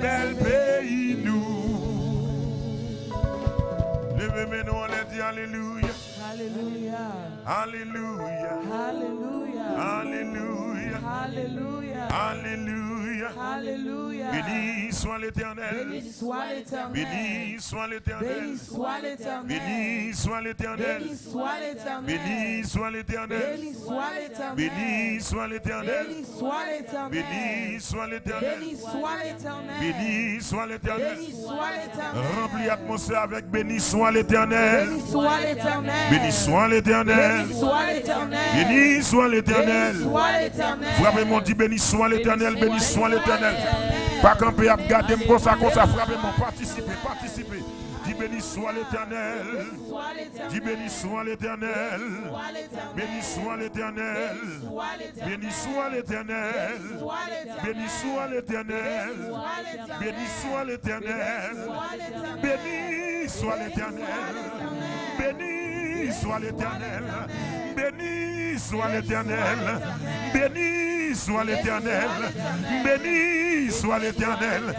bel pays nous. Levez-moi nous, on a dit Alléluia. Alléluia. Alléluia. Alléluia. Alléluia. Alléluia. Alléluia. Alléluia. Béni soit l'Éternel. Béni soit l'Éternel. Béni soit l'Éternel. Béni soit l'Éternel. Béni soit l'Éternel. Béni soit l'Éternel. Béni soit l'Éternel. Béni soit l'Éternel. Béni soit l'Éternel. Béni soit l'Éternel. Béni soit l'Éternel. Béni soit l'Éternel. Béni soit l'Éternel. Béni soit l'Éternel. Remplis l'atmosphère avec béni soit l'Éternel. Béni soit l'Éternel. Béni soit l'Éternel. Béni soit l'Éternel. Béni soit l'Éternel. Béni soit l'Éternel. Frappez-moi, dit béni soit l'Éternel. Béni soit l'Éternel. Pas camper à garder comme ça, frappez-moi. Participez, participez. Dis béni soit l'Éternel. Dis béni soit l'Éternel. Béni soit l'Éternel. Béni soit l'Éternel. Béni soit l'Éternel. Béni soit l'Éternel. Béni soit l'Éternel. Béni soit l'Éternel. Béni soit l'Éternel. Béni soit l'Éternel. Béni soit l'Éternel.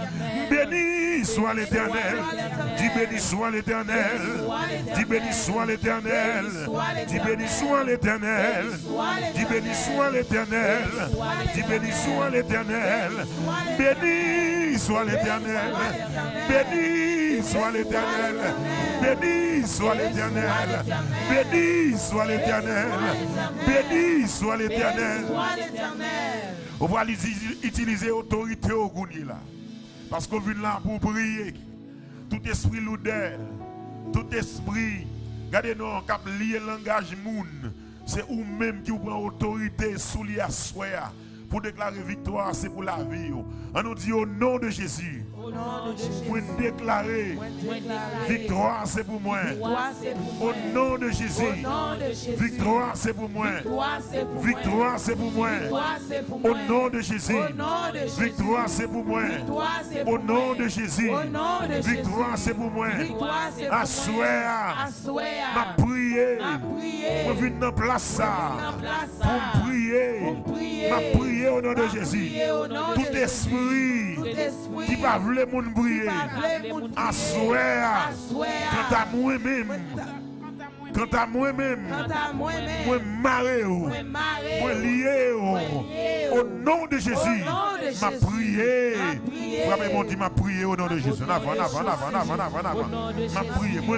Béni soit l'Éternel. Dis béni soit l'Éternel. Dis béni soit l'Éternel. Dis béni soit l'Éternel. Dis béni soit l'Éternel. Dis béni soit l'Éternel. Béni soit l'Éternel. Béni soit l'Éternel. Béni soit l'Éternel. Béni soit l'Éternel. Béni soit l'Éternel. On va utiliser l'autorité au Gouni là. Parce qu'on vient là pour prier. Tout esprit lourdeur, tout esprit, regardez-nous, qui a lié le langage moun, c'est vous-même qui prend autorité sous les assoya pour déclarer victoire, c'est pour la vie. On nous dit au nom de Jésus. Pour déclarer victoire, c'est pour moi. Au nom de Jésus. Victoire, c'est pour moi. Victoire, c'est pour moi. Au nom de Jésus. Victoire, c'est pour moi. Au nom de Jésus. Victoire, c'est pour moi. Assoya, ma prière. Je viens dans place ça. Pour prier. Ma prière au nom de Jésus. Tout esprit qui va vouloir mon briller, assoir, quant à moi-même, moi maré, moi lié, au nom de Jésus, ma prière, frappez-moi, dit ma prière au nom de Jésus, ma prière, moi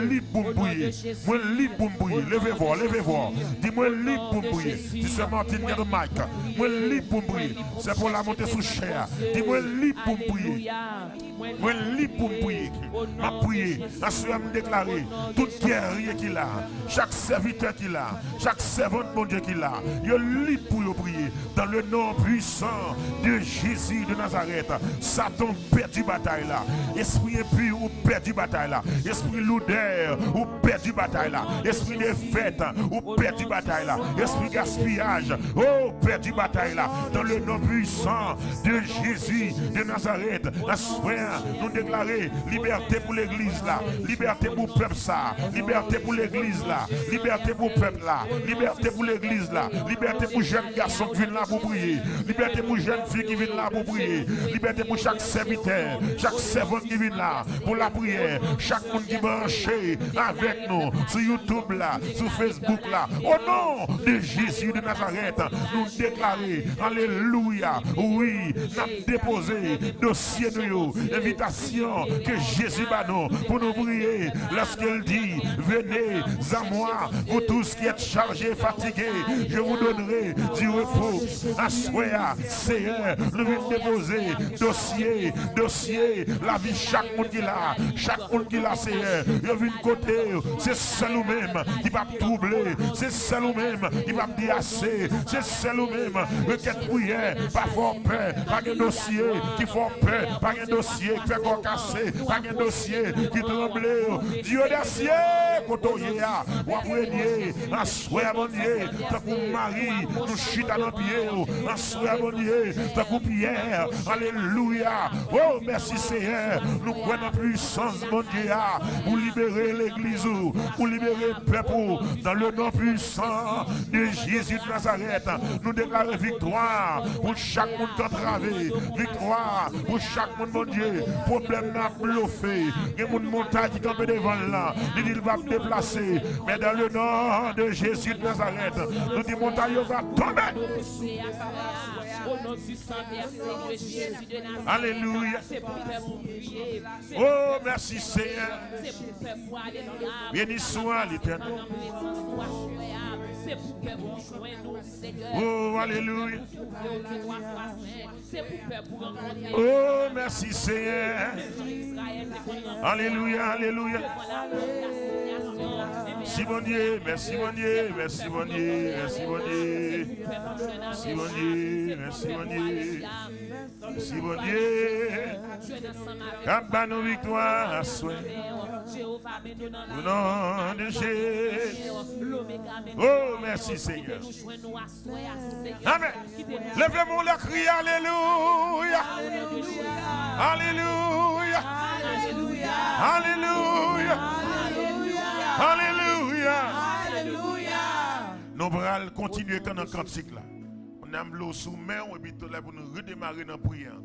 libre pour prier, moi libre pour prier, levez voir, dis-moi libre pour prier, si c'est Martine qui a le mic, moi libre pour prier, c'est pour la montée sous chair, dis-moi libre pour prier. Moi libre pour prier, ma prière, la soeur me déclarer, toute guerrier qu'il a, chaque serviteur qu'il a, chaque servante mon Dieu qu'il a, il est libre pour prier, dans le nom puissant de Jésus de Nazareth. Satan perd du bataille là, esprit impur ou perd du bataille là, esprit lourdeur ou perd du bataille là, esprit de fête ou perd du bataille là, esprit gaspillage, oh perd du bataille là, dans le nom puissant de Jésus de Nazareth. La soeur nous déclarer liberté pour l'église là, liberté pour le peuple ça, liberté pour l'église là, liberté pour le peuple là, liberté pour l'église là, liberté pour jeunes garçons qui viennent là pour prier, liberté pour jeunes filles qui viennent là pour prier, liberté pour chaque serviteur, chaque servante qui vient là pour la prière, chaque monde qui branché avec nous sur YouTube là, sur Facebook là, au nom de Jésus de Nazareth, nous déclarer, alléluia, oui, nous avons déposé dossier de nous, invitation que Jésus va nous pour nous prier lorsqu'il dit venez à moi vous tous qui êtes chargés fatigués je vous donnerai du repos. Assoya Seigneur nous venons déposer dossier la vie chaque monde qui l'a Seigneur je viens côté c'est seul ou même qui va troubler, c'est seul ou même qui va me dire assez, c'est seul ou même requête prière pas fort peur, pas de dossier qui font peur, pas de dossier qui fait encore casser, pas de dossier qui tremble. Dieu d'acier, kotoye ya, waprenye, assoya mon Dieu, tant qu'on Marie, nous chita dans pied, assoya mon Dieu, tant qu'on Pierre, alléluia, oh merci Seigneur, nous croyons en puissance mon Dieu, pour libérer l'église, pour libérer le peuple, dans le nom puissant de Jésus de Nazareth, nous déclarons victoire pour chaque monde entravé, victoire pour chaque monde mon Dieu, problème n'a bluffé, il y a une montagne qui tombe devant là, il va me déplacer, mais dans le nom de Jésus de Nazareth, nous disons montagne va tomber. Alléluia. Oh merci Seigneur. Béni soit l'Éternel. Oh alléluia. Oh merci Seigneur. Alléluia, alléluia. Merci mon Dieu, merci mon Dieu, merci mon Dieu, merci mon Dieu. Merci mon Dieu, merci mon Dieu. Merci mon Dieu. Qu'à nos victoires à soi. Au nom de Jésus. Oh merci Seigneur. Amen. Levez-moi le cri, alléluia. Alléluia. Alléluia. Alléluia. Alléluia. Alléluia. Nous allons continuer dans le cantique là. On a l'eau sous main et puis tout là pour nous redémarrer dans la prière.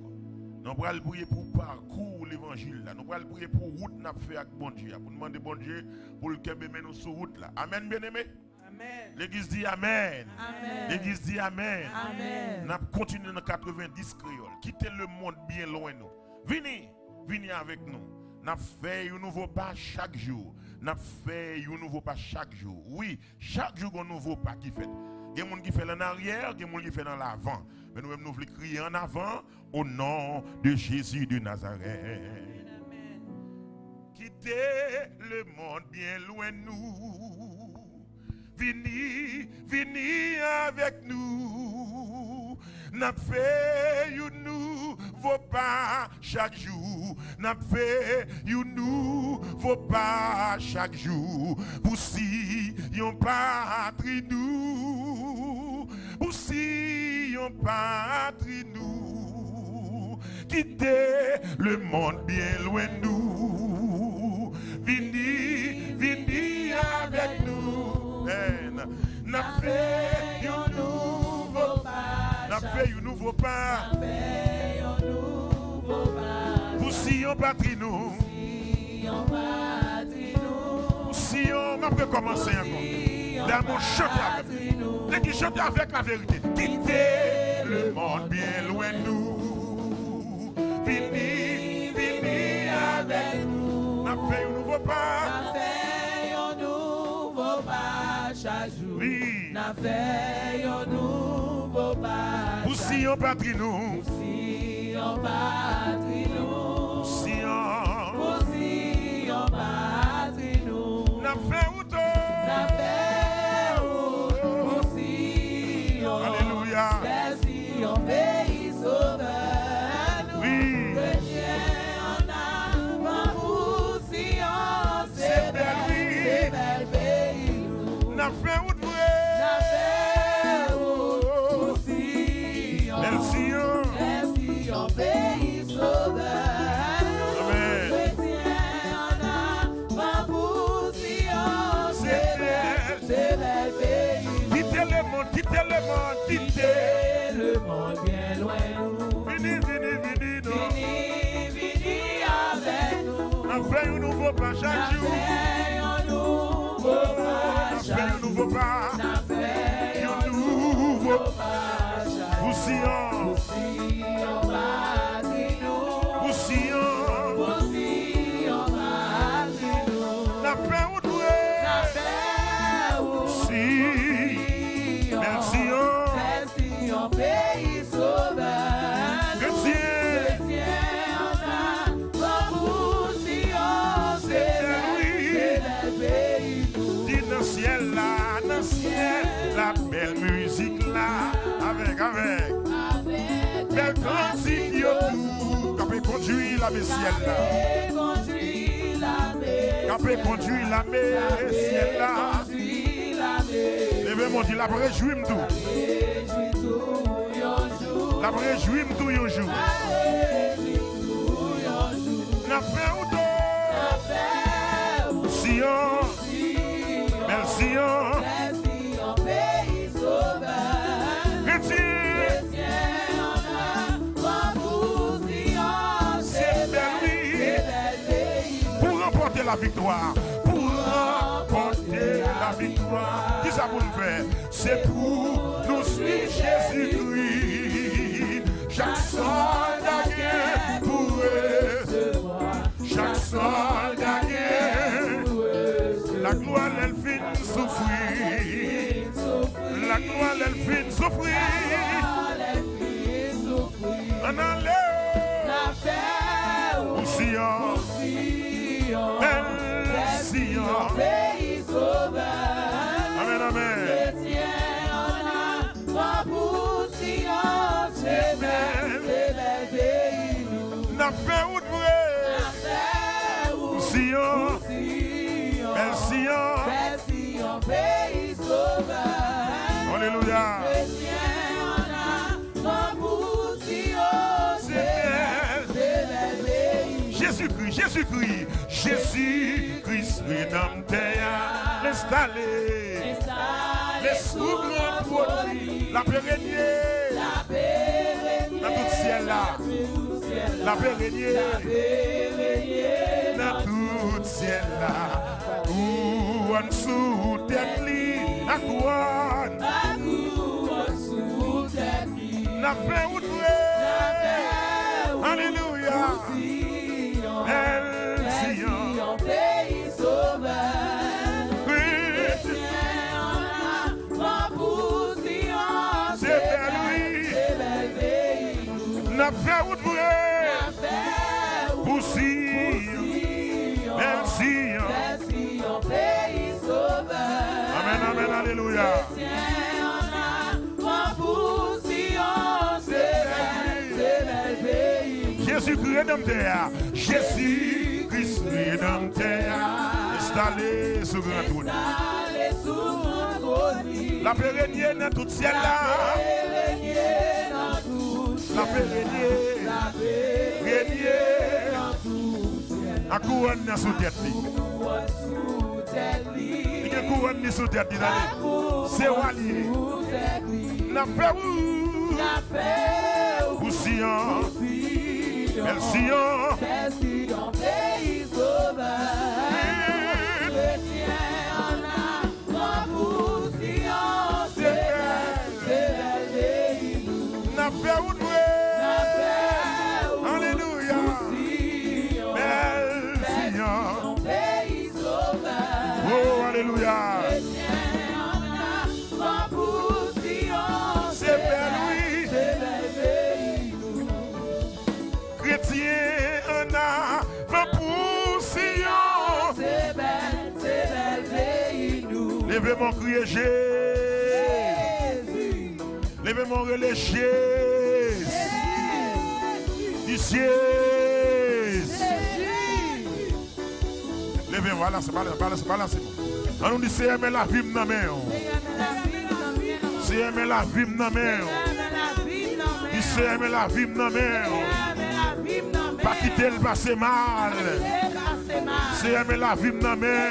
Nous allons prier pour parcours l'évangile là. Nous allons prier pour route n'a fait avec bon Dieu. Pour demander bon Dieu pour le qu'elle met nous sur route là. Amen bien-aimé. L'église dit Amen. L'église dit Amen. Nous allons continuer dans 90 créoles. Quittez le monde bien loin nous. Venez avec nous. Nous avons fait un nouveau pas chaque jour. Nous avons fait un nouveau pas chaque jour. Oui, chaque jour un nouveau pas qui fait. Il y a des gens qui font en arrière, il y a des gens qui font en avant. Mais nous-mêmes, nous voulons crier en avant au nom de Jésus de Nazareth. Quittez le monde bien loin de nous. Venez avec nous. N'a fait un nouveau pas chaque jour. N'a fait un nouveau pas chaque jour. Pour si yon patrie nous. Pour si yon patrie nous. Quittez le monde bien loin de nous. Venez avec nous. N'a fait un nouveau pas. N'a fait un nouveau pas. Pour si on patrie nous. Si on m'a fait commencer encore. Dans mon chanteur. Les qui chantent avec la vérité. Quittez le monde bien loin de nous. Venez avec nous. N'a fait un nouveau pas. Chaque jour, n'a fait un nouveau pas. Pour si on patrie nous. Pour si on patrie nous. Si on patrie nous. N'a fait ou tout. N'a fait ou. Pour si on. Alléluia. Si on pays sauveur. Oui. Chrétien en avant. Pour si on. C'est belle pays. N'a fait ou de vrai. N'a fait ou aussi. Merci on pays sauveur. Amen. Chrétien en a pour si on. C'est bel pays. Quittez le monde, quittez le monde, quittez le monde bien loin. Venez avec nous. N'a fait un nouveau pas chaque jour. Un nouveau pas, un nouveau pas, Poussillon, la paix ou doué, si, merci, pays sauveur, chrétien, ciel là, dans le ciel, la belle musique là, avec, belle musique yo tout, qui peut conduire la ciel là, qui peut conduire la mer, ciel là. Levez mon Dieu, la réjouit tout. La réjouit tout un jour. La fait ou deux. Sion, bel Sion. Pays sauveur. Pour remporter la victoire, pour remporter la victoire, qui ça pour nous faire? C'est pour nous suivre Jésus-Christ. Chaque soldat gagne pour recevoir, chaque soldat gagne. La gloire elle fin souffrir, la gloire elle fin souffrir. On allait Sion, Sion, pays sauveur. amen, amen. N'a fait où de Sion, bel Sion, pays sauveur. alléluia. Jésus-Christ, Jésus-Christ, Jésus-Christ, rédempteur, installé, les souverains produits, la paix régnée, dans tout ciel là, la paix régnée, dans tout ciel là, couronne sous tête li, la couronne, la paix ou alléluia. El Sion, pays sauveur. C'est vers lui. N'a fait ou pour Sion, El Sion. Pays sauveur. Amen, amen, alléluia. Jésus-Christ rédempteur, Jésus-Christ rédempteur, installé sur grand trône. La paix régnée dans tout ciel là. La paix régnée, la couronne dans sous tête. Il y a couronne sous tête. C'est Wali. La paix ou Sion. El Sion, pays sauveur. n'a fait ou alléluia. Bel Sion, Pays sauveur. oh alléluia. C'est vers lui. Chrétien en a va pour Sion. C'est belle pays nous. Levez mon crier Jésus. levez mon relais Jésus. Du ciel. Levez, voilà, c'est pas là, c'est bon. On nous dit c'est aimer la vie dans main. C'est aimer la vie dans main. Il c'est aimer la vie dans main. Pas quitter le passé mal. C'est aimer la vie dans main.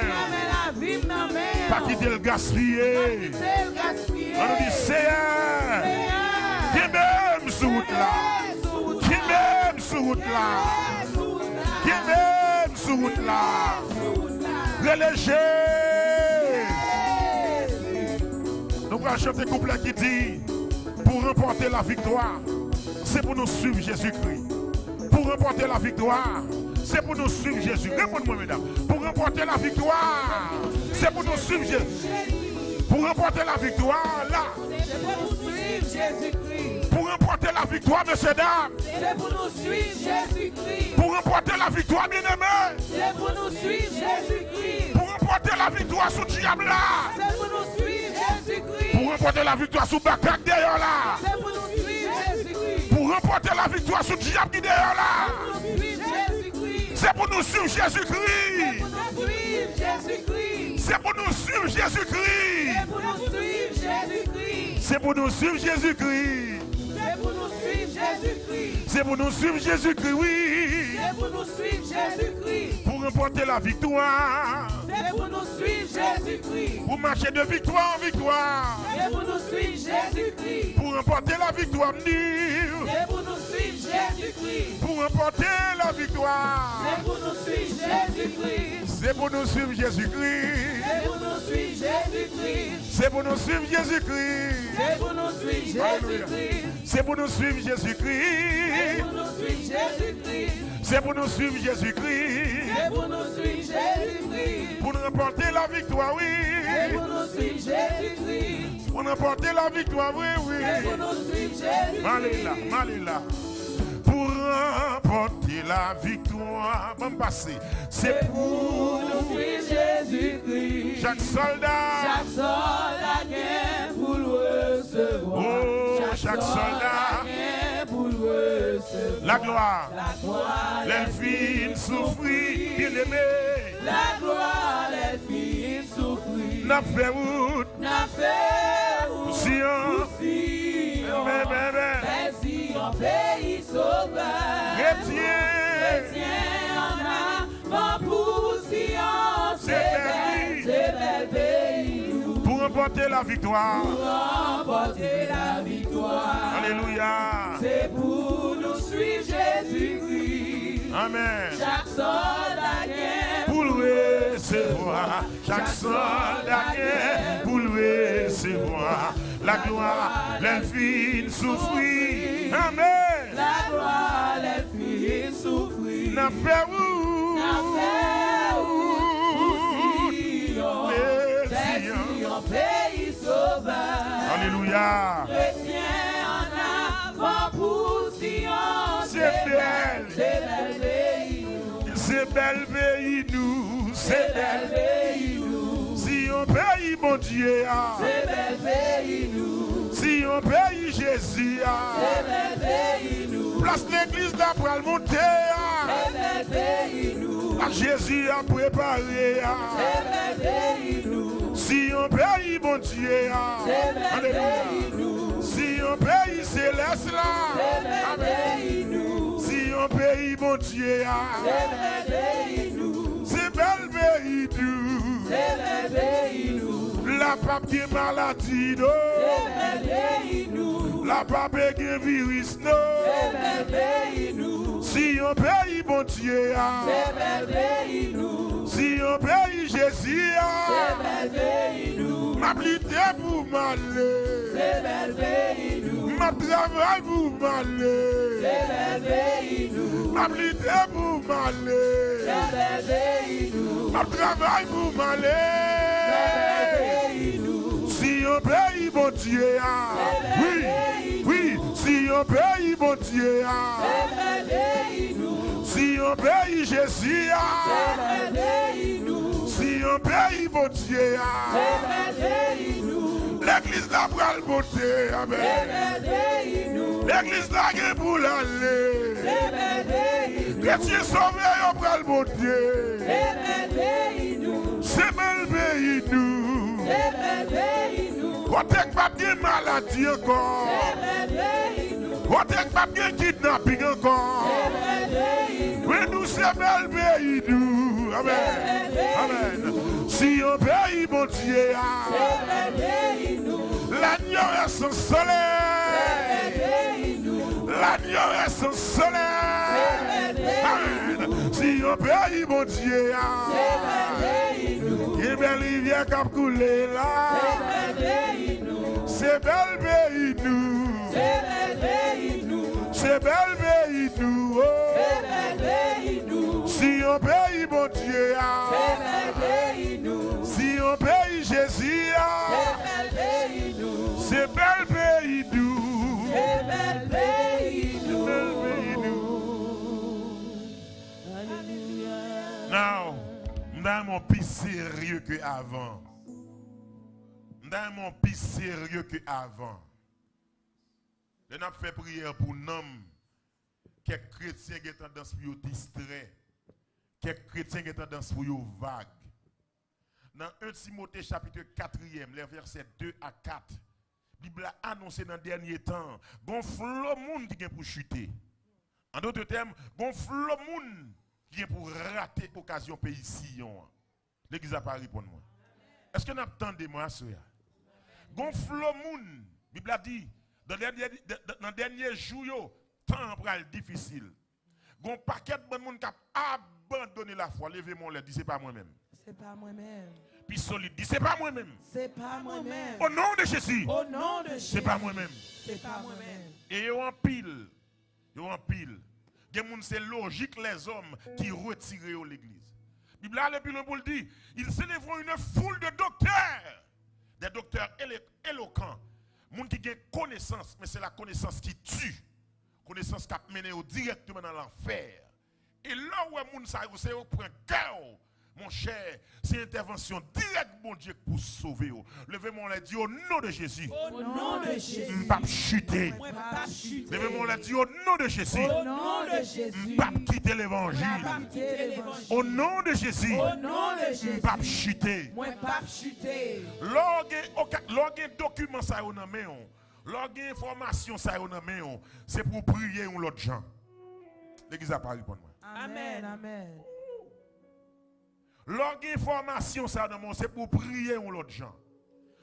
Pas quitter le gaspiller. On nous dit c'est qui même sur route là. Qui même sur route là. Qui même sur route là. Reléger. Nous allons chanter un couplet qui dit pour remporter la victoire, c'est pour nous suivre Jésus-Christ. Pour remporter la victoire, c'est pour nous suivre Jésus. Répondez-moi, mesdames. Pour remporter la victoire, c'est pour nous suivre Jésus. Pour remporter la victoire, là. C'est pour nous suivre Jésus-Christ. Pour remporter la victoire, messieurs, dames. C'est pour nous suivre Jésus-Christ. Pour remporter la victoire, bien-aimés. C'est pour nous suivre Jésus-Christ. Pour remporter la victoire sous diable là. C'est pour nous suivre Jésus-Christ. Pour remporter la victoire sous Bakak derrière là. C'est pour nous suivre Jésus-Christ. Pour remporter la victoire sous diable derrière là. Pour nous suivre Jésus-Christ. C'est pour nous suivre Jésus-Christ. Pour nous suivre Jésus-Christ. C'est pour nous suivre Jésus-Christ. C'est pour nous suivre Jésus-Christ. C'est pour nous suivre Jésus-Christ. C'est pour nous suivre Jésus-Christ. C'est pour nous suivre Jésus-Christ, oui. C'est pour nous suivre Jésus-Christ. Pour remporter la victoire. C'est pour nous suivre Jésus-Christ. Pour marcher de victoire en victoire. C'est pour nous suivre Jésus-Christ. Pour remporter la victoire. C'est pour nous suivre Jésus-Christ. Pour remporter la victoire. C'est pour nous suivre Jésus-Christ. C'est pour nous suivre Jésus-Christ. C'est pour nous suivre Jésus-Christ. C'est pour nous suivre Jésus-Christ. C'est pour nous suivre Jésus-Christ. C'est pour nous suivre Jésus-Christ. C'est pour nous suivre Jésus-Christ. C'est pour nous suivre Jésus-Christ. C'est pour nous suivre Jésus-Christ. Pour nous remporter la victoire, C'est oui. pour nous suivre Jésus-Christ. Pour nous remporter la victoire, oui, C'est pour oui. nous suivre Jésus-Christ. Malila. Pour remporter la victoire, bon passé. C'est Pour nous suivre Jésus-Christ. chaque soldat. Chaque soldat vient pour le recevoir. Oh, chaque soldat. vient pour le recevoir. La gloire. La gloire, Les filles souffrir, bien aimé. la gloire, les filles souffrir. N'a fait route. N'a fait où Sion. Sion. Mais si en pays sauvage. Chrétien. Chrétien en avant pour Sion. C'est bel pays. Pour remporter la victoire. Pour remporter la victoire. Alléluia. C'est pour nous suivre Jésus-Christ. Amen. Chaque soldat vient Pour le recevoir. Chaque soldat est pour le recevoir. La gloire, les filles souffrir. Amen. la gloire, les filles souffrir. N'a fait où? En pays sauvage. Alléluia. Chrétien en avant pour Sion. C'est belle. C'est bel pays. C'est bel pays nous. C'est bel. Pays nous. Si on pays mon Dieu. C'est bel pays nous. Si on pays Jésus. C'est bel pays nous. Place l'église d'après le monter. C'est bel pays nous. Jésus a préparé. C'est bel pays nous. Si on pays mon Dieu. C'est bel pays nous. Si on pays céleste là. C'est bel pays nous. Si on pays mon Dieu. C'est bel pays nous. C'est bel pays nous. C'est bel pays nous. La pape qui est maladie. Non. C'est bel pays nous. La pape qui est virus. Non. C'est bel pays nous. Si on pays mon Dieu. C'est bel pays nous. Si on pays Jésus. C'est bel pays nous. M'ablité pour m'aller. C'est bel pays nous. Ma travail pour m'aller. C'est bel pays nous. M'ablité pour m'aller. C'est bel pays nous. Ma travail pour m'aller. C'est bel pays nous. Si on pays mon Dieu. Oui, oui. Si on pays mon Dieu. C'est bel pays nous. Si on pays Jésus. C'est bel pays nous. Si on pays mon Dieu. C'est bel pays nous. L'église n'a pas le beauté. Amen. C'est bel pays nous. L'église n'a pas pour l'aller. C'est bel pays nous. Chrétien sauvé, on prend le bon Dieu. C'est bel pays nous. C'est bel pays nous. C'est bel pays nous. On n'est pas bien maladie encore. C'est bel pays nous. On n'est pas bien kidnapping encore. C'est bel pays nous. Mais nous, c'est bel pays nous. Amen. Amen. Si on pays, mon Dieu, C'est bel pays nous. l'agneau est son soleil. C'est bel pays nous. L'agneau est son soleil. C'est bel pays nous. Amen. Si on pays, mon Dieu, C'est bel pays nous. il y a une belle rivière qui a coulé là. C'est bel pays nous. C'est bel pays nous. C'est bel pays nous. C'est bel pays nous. Oh. C'est bel pays nous. Si on pays, mon Dieu, C'est bel pays nous. si on pays Jésus, C'est bel pays nous. c'est bel pays nous. C'est bel pays nous. Bel pays nous. Alléluia. Now, dans mon plus sérieux que avant. Dans mon plus sérieux que avant. On a fait prière pour nous. Quelques chrétiens qui ont tendance à être distraits. quelques chrétiens qui ont tendance pour eux vague. Dans 1 Timothée chapitre 4e, les versets 2 à 4, la Bible a annoncé dans le dernier temps, gon flot monde qui vient pour chuter. En d'autres termes, gon flot monde qui vient pour rater l'occasion pays Sion. L'église a pas répondu moi. Est-ce que nous attendez moi ça? Gon flot monde, la Bible a dit dans le dernier jour, temps pral difficile. Gon paquet de monde qui a abandonné la foi. Levez-moi les dit c'est pas moi-même. C'est pas moi-même. Puis solide dit c'est pas moi-même. C'est pas moi-même. Au nom de Jésus. Au nom de Jésus. C'est pas moi-même. C'est pas moi-même. Et yo en pile. Yo en pile. C'est logique les hommes qui retirent l'église. La Bible a le plus pour le dire, ils s'élèveront une foule de docteurs. Des docteurs éloquents. Moun qui ont connaissance, mais c'est la connaissance qui tue. Connaissance qui a mené directement dans l'enfer. Et là où moun sa c'est au point cœur. Mon cher, c'est intervention directe, mon Dieu, pour sauver. Levez-moi la dit au nom de Jésus. Au nom de Jésus. M'pas chuter. Levez-moi la dit au nom de Jésus. Au nom de Jésus. M'pas quitter l'évangile. Au nom de Jésus. Au nom de Jésus. M'pas chuter. M'pas chuter. Lorsque document ça yon nan main, lorsque information ça yon nan main, c'est pour prier ou l'autre gens. L'église a pas répondu. Amen. Amen. L'information, c'est pour prier ou l'autre gens.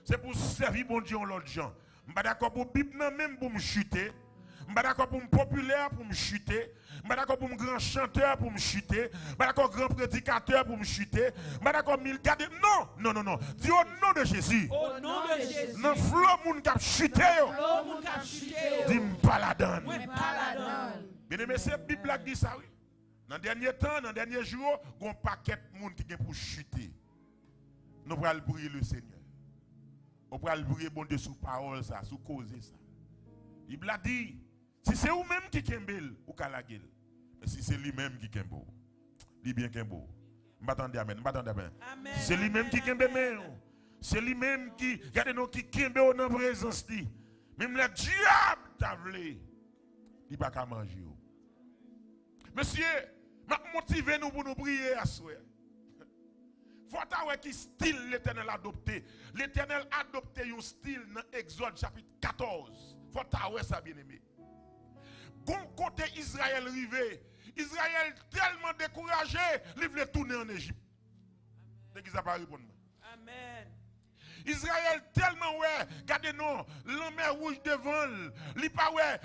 C'est pour servir bon Dieu ou l'autre gens. Je ne suis pas d'accord pour Bible même pour me chuter. Je ne suis pas d'accord pour me populaire pour me chuter. Je ne suis pas d'accord pour me grand chanteur pour me chuter. Je ne suis pas d'accord pour grand prédicateur pour me chuter. Je ne suis pas d'accord pour mille garder. Non. Dis au nom de Jésus. Au nom de Jésus. Dans le flot moun qui a chuté. Dis-moi pas la donne. Bien aimé, c'est la Bible qui dit ça, oui. Dans le dernier temps, dans le dernier jour, il y a un paquet de monde qui est pour chuter. Nous allons prier le Seigneur. Nous allons prier bon Dieu sous parole, ça, sous cause ça. Il a dit, si c'est vous-même qui kembel, ou kalagel. Mais si c'est lui-même qui kembo, lui bien kembo. M'attendez amen, Amen. C'est lui-même qui kembe men. C'est lui-même qui, regardez nous qui kembe dans la présence li. Même le diable t'a voulu. Il pas qu'à manger. Monsieur, m'a motivé nous pour nous prier à soi. Faut savoir qui style l'Éternel a adopté. L'Éternel a adopté un style dans Exode chapitre 14. Faut savoir ça bien aimé. Bon côté Israël rivé, Israël tellement découragé, il voulait tourner en Égypte. L'église n'a pas répondu. Amen. Israël tellement ouais, regardez non, la mer rouge devant, il pas ouais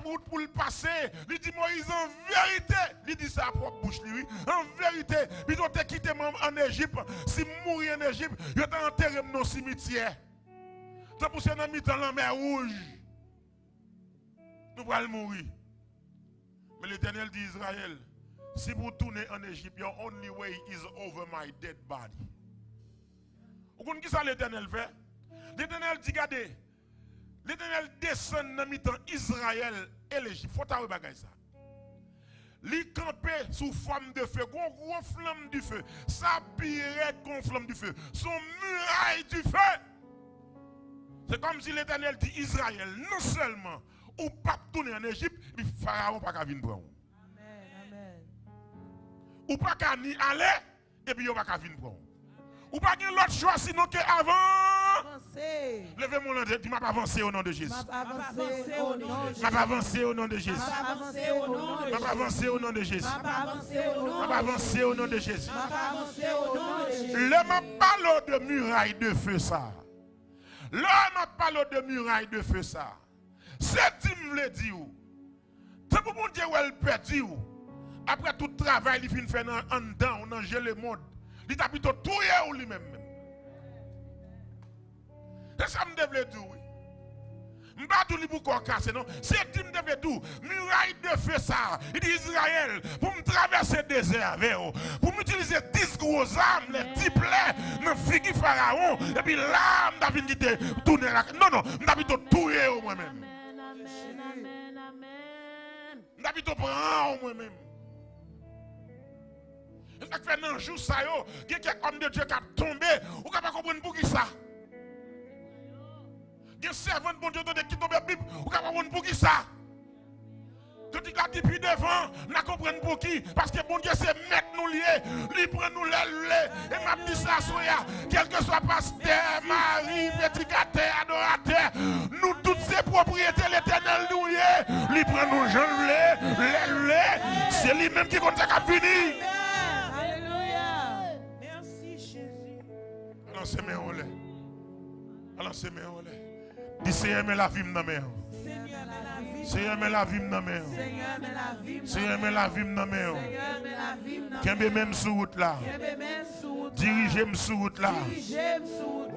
route pour le passer. Il dit Moïse en vérité, il dit ça à propre bouche lui. En vérité, il doit te quitter en Égypte. Si mourir en Égypte, il doit enterrer dans le cimetière. Tu poussé dans la mer rouge. Nous allons mourir. Mais l'Éternel dit Israël, si vous tournez en Égypte, your only way is over my dead body. Vous comprenez qui ça l'Éternel fait? L'Éternel dit, regardez, l'Éternel descend dans mi-temps Israël et l'Égypte. Faut t'avoir bagay ça. Li campé sous forme de feu, gros flamme du feu. Ça pire qu'on flamme du feu. Son muraille du feu. C'est comme si l'Éternel dit Israël, non seulement ou pas tourner en Égypte, mais Pharaon pas qu'à venir prendre. Amen. Ou pas qu'à ni aller, et puis il pas qu'à venir prendre. Ou pas qu'il y a l'autre choix sinon que avant. Levez-moi le dit m'a pas avancé au nom de Jésus. M'a avancé au nom de Jésus. M'a avancé au nom de Jésus. M'a avancé au nom de Jésus. M'a avancé au nom de Jésus. M'a avancé au nom de Jésus. M'a avancé au nom de Jésus. M'a avancé au nom de Jésus. Le m'a parlé de muraille de feu ça. Le m'a parlé de muraille de feu ça. C'est dit me le dit ou. C'est pour mon Dieu où elle perdu ou. Après tout travail il fin faire en dedans, on a gelé le monde. Il t'a plutôt tout ou lui-même. C'est ça que je devais dire, oui. Je ne vais pas dire pour qu'on casse, non. C'est ça que je devais dire. Muraille de feu, ça. Il dit Israël, pour me traverser le désert avec vous, pour m'utiliser 10 gros armes, les 10 plaies, dans le figuier pharaon, et puis là, je vais venir tourner la. Non, je vais plutôt tout moi-même. Je vais plutôt prendre moi-même. Et ça fait un jour, ça, il y a quelques hommes de Dieu qui ont tombé, ou qui ne comprendre pour qui ça. Il y a un servant de bon Dieu qui tombe à la Bible, ou qui ne comprendre pour qui ça. Quand il a dit puis devant, nous comprenons pour qui. Parce que bon Dieu, c'est mettre nous liés. Lui prend nous les. Et m'a dit ça, soya. Quel que soit pasteur, mari, prédicateur, adorateur, nous toutes ces propriétés, l'éternel nous liés. Lui prend nous jeunes les. C'est lui-même qui compte à venir. Alléluia. Merci Jésus. Alors c'est mes relais. Alors c'est mes relais. Dis Seigneur, mais la vie me nomme. Seigneur, mais la vie me nomme. Seigneur, mais la vie me nomme. Kembe même sur route là. Dirigez-moi sur route là.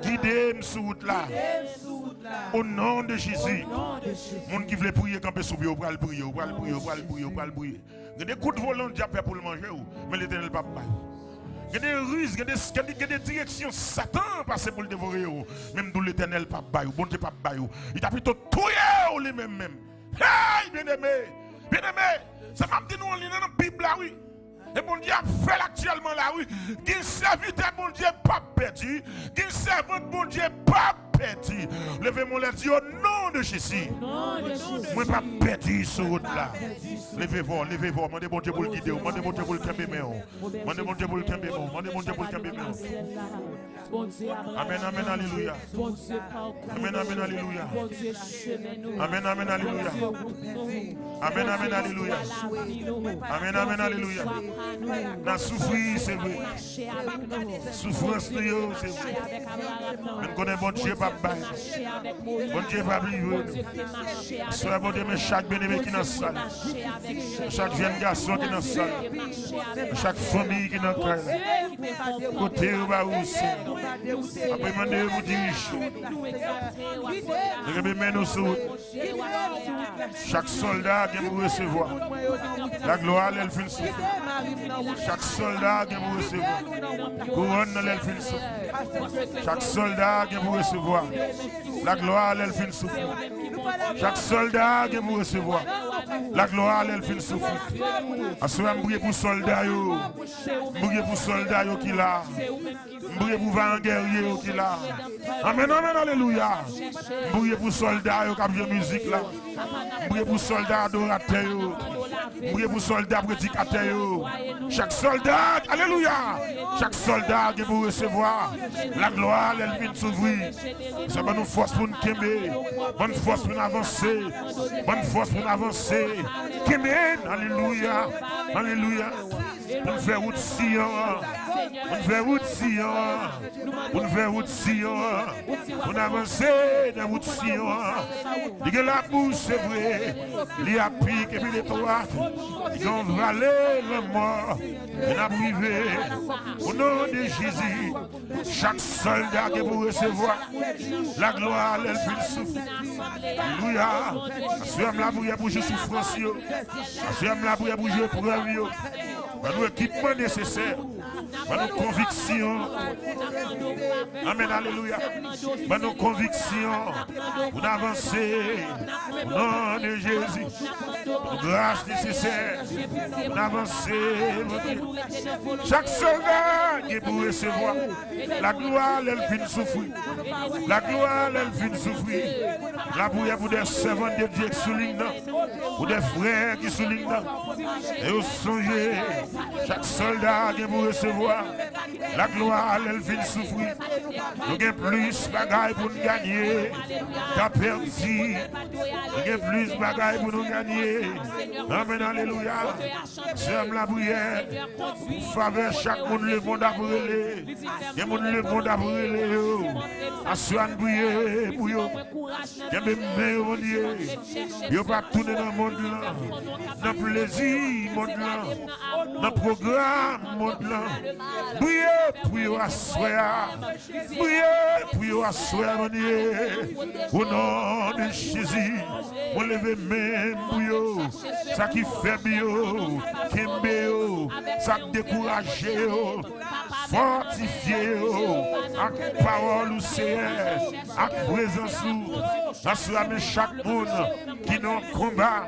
Guidez-moi sur route là. Au nom de Jésus. Monde qui veut prier camper sous bio, pour le prier, pour le prier, pour le prier, pour le prier. Il y a des coups de volant déjà fait pour le manger, mais l'Éternel pas bail. Il y a des ruses, il y a des directions Satan passé pour le dévorer. Même d'où l'Éternel pas bail, bon Dieu pas bail. Il t'a plutôt tué lui-même. Hey, bien-aimé, ça m'a dit nous en lisant dans la Bible là, oui. Et bon Dieu a fait actuellement là, oui. Qu'il serviteur bon Dieu pas perdu. Qu'il servant bon Dieu pas perdu. Levez-moi les yeux au nom de Jésus. Moi pas perdu sur route là. Levez-vous. Mandez bon Dieu pour le guider. Mandez bon Dieu pour le camber. Mandez bon Dieu pour le camber. Mandez bon Dieu pour le camber. Amen, alléluia. Amen, alléluia. Amen, alléluia. Amen, alléluia. Amen, alléluia. La souffrance, c'est vrai. Souffrance, c'est vrai. Mais nous connaissons bon Dieu, pas de bon Dieu, pas vivre. Soyez bon Dieu, mais chaque bien-aimé qui est dans la salle, chaque jeune garçon qui est dans la salle, chaque famille qui est dans la salle, côté où c'est. Après, demandez vous diriger. Regardez, nous sur chaque soldat qui vous recevoir. La gloire, elle fait souffrir. Chaque soldat qui vous recevoir. Couronne, elle fait souffrir. Chaque soldat qui vous recevoir. La gloire, elle fait souffrir. Chaque soldat qui vous recevoir. La gloire, elle fait souffrir. Assoyez briller pour soldats, briller pour soldats qui là. Briller pour vents guerriers qui là. Amen, alléluia. Briller pour soldats qui ont musique là. Briller pour soldats adorateurs. Briller pour soldats prédicateurs. Chaque soldat, alléluia. Chaque soldat qui vous recevoir. La gloire, elle vient s'ouvrir. Ça va nous force pour nous quémer. Bonne force pour nous avancer. Bonne force pour nous avancer. Amen, alléluia. Alléluia. Pour nous faire route Sion. Pour nous faire route Sion. Pour nous faire route Sion. Pour avancer dans route Sion. Il y a la bouche, c'est vrai. Il y a pique et puis les trois. Ils ont valé le mort. Il a privé. Au nom de Jésus, chaque soldat qui vous recevoir, la gloire, elle fait souffrir. Alléluia. Assume la prière pour jouer souffrance. Assume la prière pour jouer preuve. Nous équipement nécessaire. Nos convictions. Amen, alléluia. Nos convictions. Pour avancer. Au nom de Jésus. Grâce nécessaire. Pour avancer. Chaque soldat qui peut recevoir. La gloire, elle vient souffrir. La gloire, elle vient souffrir. La prière pour des servants de Dieu qui soulignent. Pour des frères qui soulignent. Et au songer. Chaque soldat qui peut recevoir. La gloire, elle vient souffrir. Nous avons plus de bagailles pour nous gagner. T'as perdu. Nous avons plus de bagailles pour nous gagner. Amen, alléluia. J'aime la prière. Pour faveur chaque monde le monde à brûler. Il y a monde le monde à brûler. Assoyez prier pour eux. Il y a des meilleurs Dieu. Il n'y a pas tourner dans le monde là. Dans le plaisir, monde là. Dans le programme, monde là. Priez pour eux, assoyez. Priez pour eux, assoyez, mon Dieu. Au nom de Jésus. On lève même pour eux. Ça qui fait bio, qui est bio, ça qui décourage, fortifié, avec parole ou Seigneur, avec présence ou, assurer chaque monde qui n'a combat,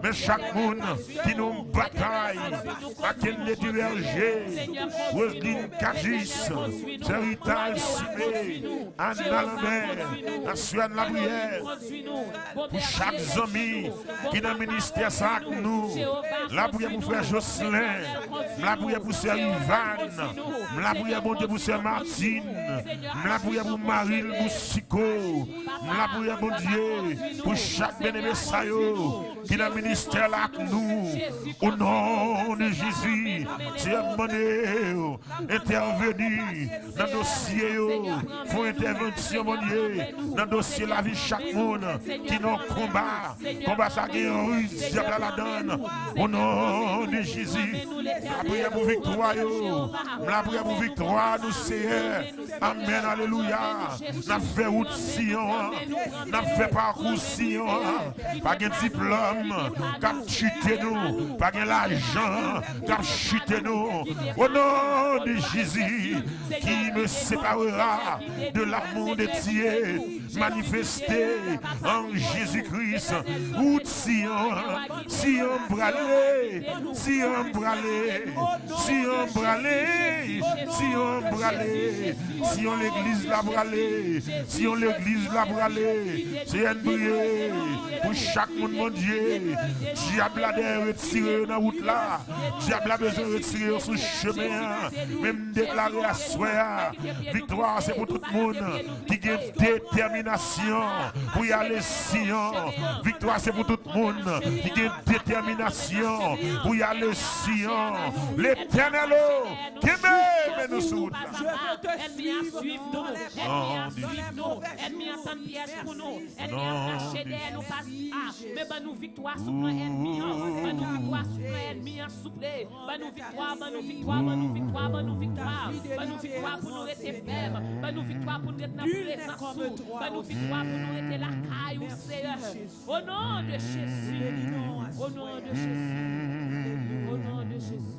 Mais chaque monde qui nous bataille, Makenle du Verger, Roselyne Kagis, Zerital Simé, Anna Lambert, Ansuane Labrière, pour chaque ami qui dans le ministère ça avec nous, la prière pour frère Jocelyn, la prière pour sœur Ivan, la prière pour sœur Martine, la prière pour Marie Moussiko, la prière pour Dieu, pour chaque bien-aimé qui dans le ministère là avec nous, au nom de Jésus, c'est demandé intervenir dans le dossier, faut intervention mon Dieu, dans le dossier la vie chaque monde qui nous combat ça qui est russe, diable la donne, au nom de Jésus, la prière pour victoire, la prière pour victoire, nous Seigneur, amen, alléluia, n'a fait route Sion, n'a fait parcours Sion, pas de diplôme, cap chuter nous, pas de l'argent, cap chuter nous, au nom de Jésus, qui me séparera de l'amour de Dieu, manifesté en Jésus-Christ, route Sion, Sion bralé, Sion bralé, Sion bralé, Sion bralé, Sion l'église la bralé, Sion l'église la bralé, c'est un brûlé pour chaque monde mon Dieu, diable a des retirés dans la route là, diable a besoin de retirer sur le chemin, même déclarer à soi, victoire c'est pour tout le monde qui a détermination pour y aller Sion, victoire c'est pour tout le monde qui a détermination pour y aller Sion, l'éternel qui met nous sur la ennemi à suivre nous, ennemi à suivre nous, ennemi à tendre piège pour nous, ennemi à cacher derrière nous passe mais ben nous victoire sur nos ennemis, ben nous victoire sur nos ennemis en souple, ben nous victoire, ben nous victoire, ben nous victoire, ben nous victoire, ben nous victoire pour nous rester fermes, ben nous victoire pour nous être dans la présence, ben nous victoire pour nous rester la caille au Seigneur, au nom de Jésus, au nom de Jésus, au nom de Jésus.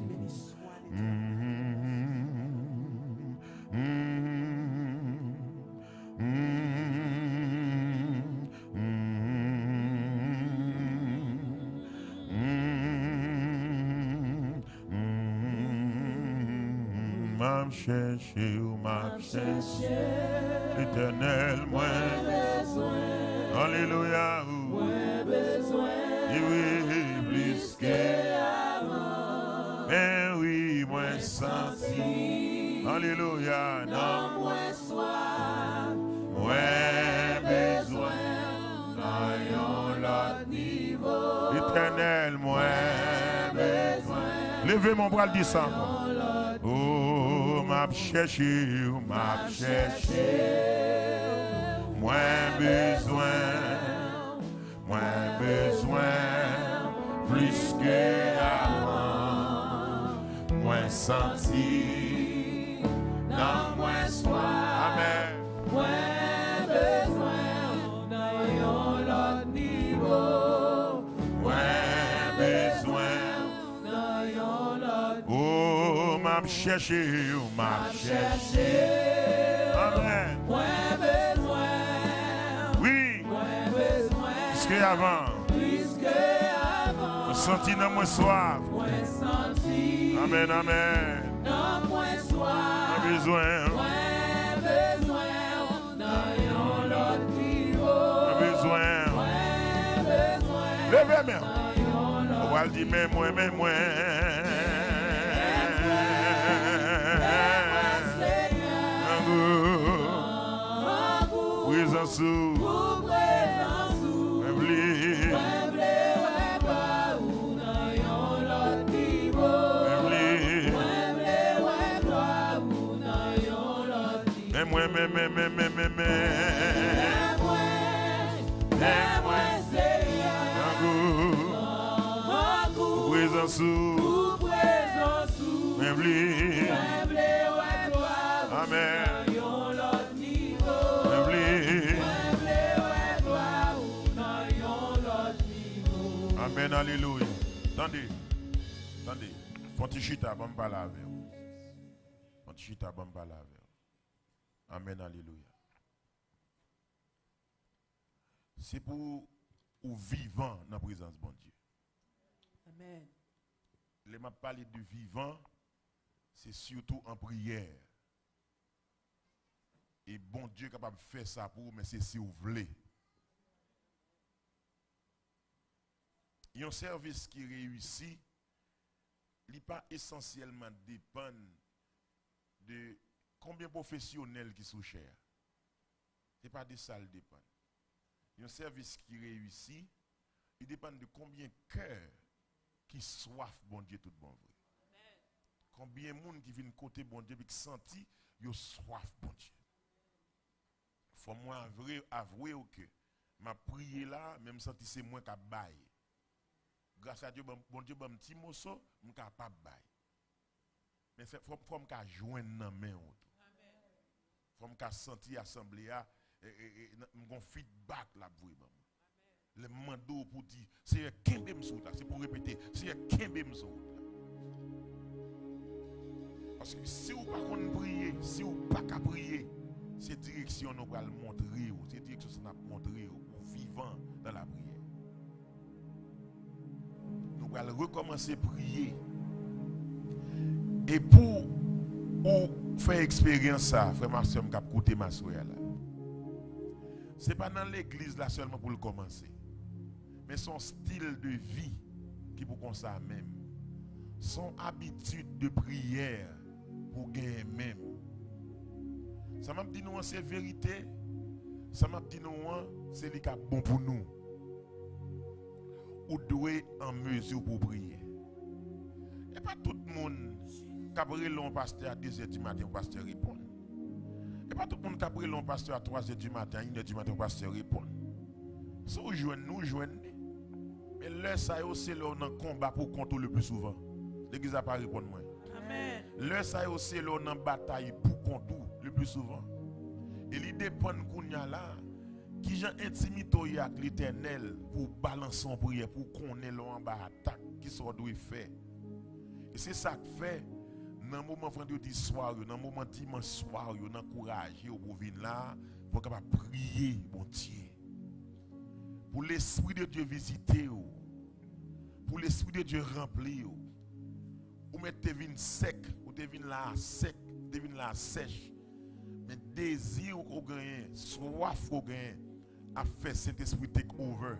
M'a cherché ou m'a cherché, l'éternel, moi besoin, alléluia, moi besoin, oui, plus qu'avant, mais oui, moi senti, alléluia, non, moi soif, moi besoin, dans l'autre niveau, l'éternel, moi besoin, levez mon bras, le dit ça. Oh, m'a cherché, moi besoin, plus que avant, moi senti, dans moi soif, amen, moi besoin, dans l'autre niveau, moi besoin, m'a cherché, amen. Moi besoin, oui, plus qu'avant, senti dans moi soif, amen, amen. Dans moi soif, besoin, dans l'autre niveau, besoin, levez main, on va le dire, mais moi. Présence, amen. Amen, alléluia. Attendez. Fontichita, bon parler. Fontichita, bon parler. Amen, alléluia. C'est pour ou vivant dans la présence de bon Dieu. Amen. Les m'a parlé de vivant, c'est surtout en prière. Et bon Dieu est capable de faire ça pour vous, mais c'est si vous voulez. Il y a un service qui réussit, il n'est pas essentiellement dépend de combien de professionnels qui sont chers. Ce n'est pas de ça le dépend. Il y a un service qui réussit, il dépend de combien de cœurs qui soif bon Dieu tout bon vrai. Combien de monde qui vient côté bon Dieu et qui sentit yo soif bon Dieu. Faut moi avouer que ma prière là même senti c'est moi qui bail. Grâce à Dieu bon Dieu bon petit morceau, je capable bail. Mais faut me joindre dans main auto. Faut me sentir assemblée a mon feedback là pour moi. Le mando pour dire c'est kembe m'sou là, c'est pour répéter, c'est kembe m'sou là. Parce que si vous pas qu'on prier, si vous pas qu'à prier, c'est direction nous va le montrer, c'est direction ça n'a montrer ou vivant dans la prière. Nous allons recommencer à prier. Et pour faire expérience ça, frère Marcel m'a côté ma soeur là. C'est pas dans l'église là seulement pour le commencer. Mais son style de vie qui pour qu'on ça même. Son habitude de prière pour gagner même. Ça m'a dit nous c'est vérité. Ça m'a dit nous c'est li ka bon pour nous. Ou doit en mesure pour prier. Et pas tout le monde qui a pris l'on pasteur à 2h du matin, le pasteur répond. Et pas tout le monde qui a pris l'on pasteur à 3h du matin, 1h du matin, le pasteur répond. Si vous jouez, nous jouons. Mais là, ça c'est là on a combat pour contre le plus souvent. L'église n'a pas répondu moi. Amen. Là, ça c'est là on a bataille pour contre le plus souvent. Et il dépend de là. Qui j'ai intimité avec l'Éternel pour balancer en prière, pour qu'on ait en bas attaque, qui soit doit faire. Et c'est ça que fait, dans le moment vendredi soir, dans le moment dimanche soir, on encourage pour venir là, pour capable prier, bon Dieu. Pour l'Esprit de Dieu visiter, pour l'Esprit de Dieu remplir. Ou mettre tes vignes sec, ou tes vignes là sec, tes vignes là sèche. Mais désir qu'on gagne, soif qu'on gagne, a fait Saint-Esprit take over.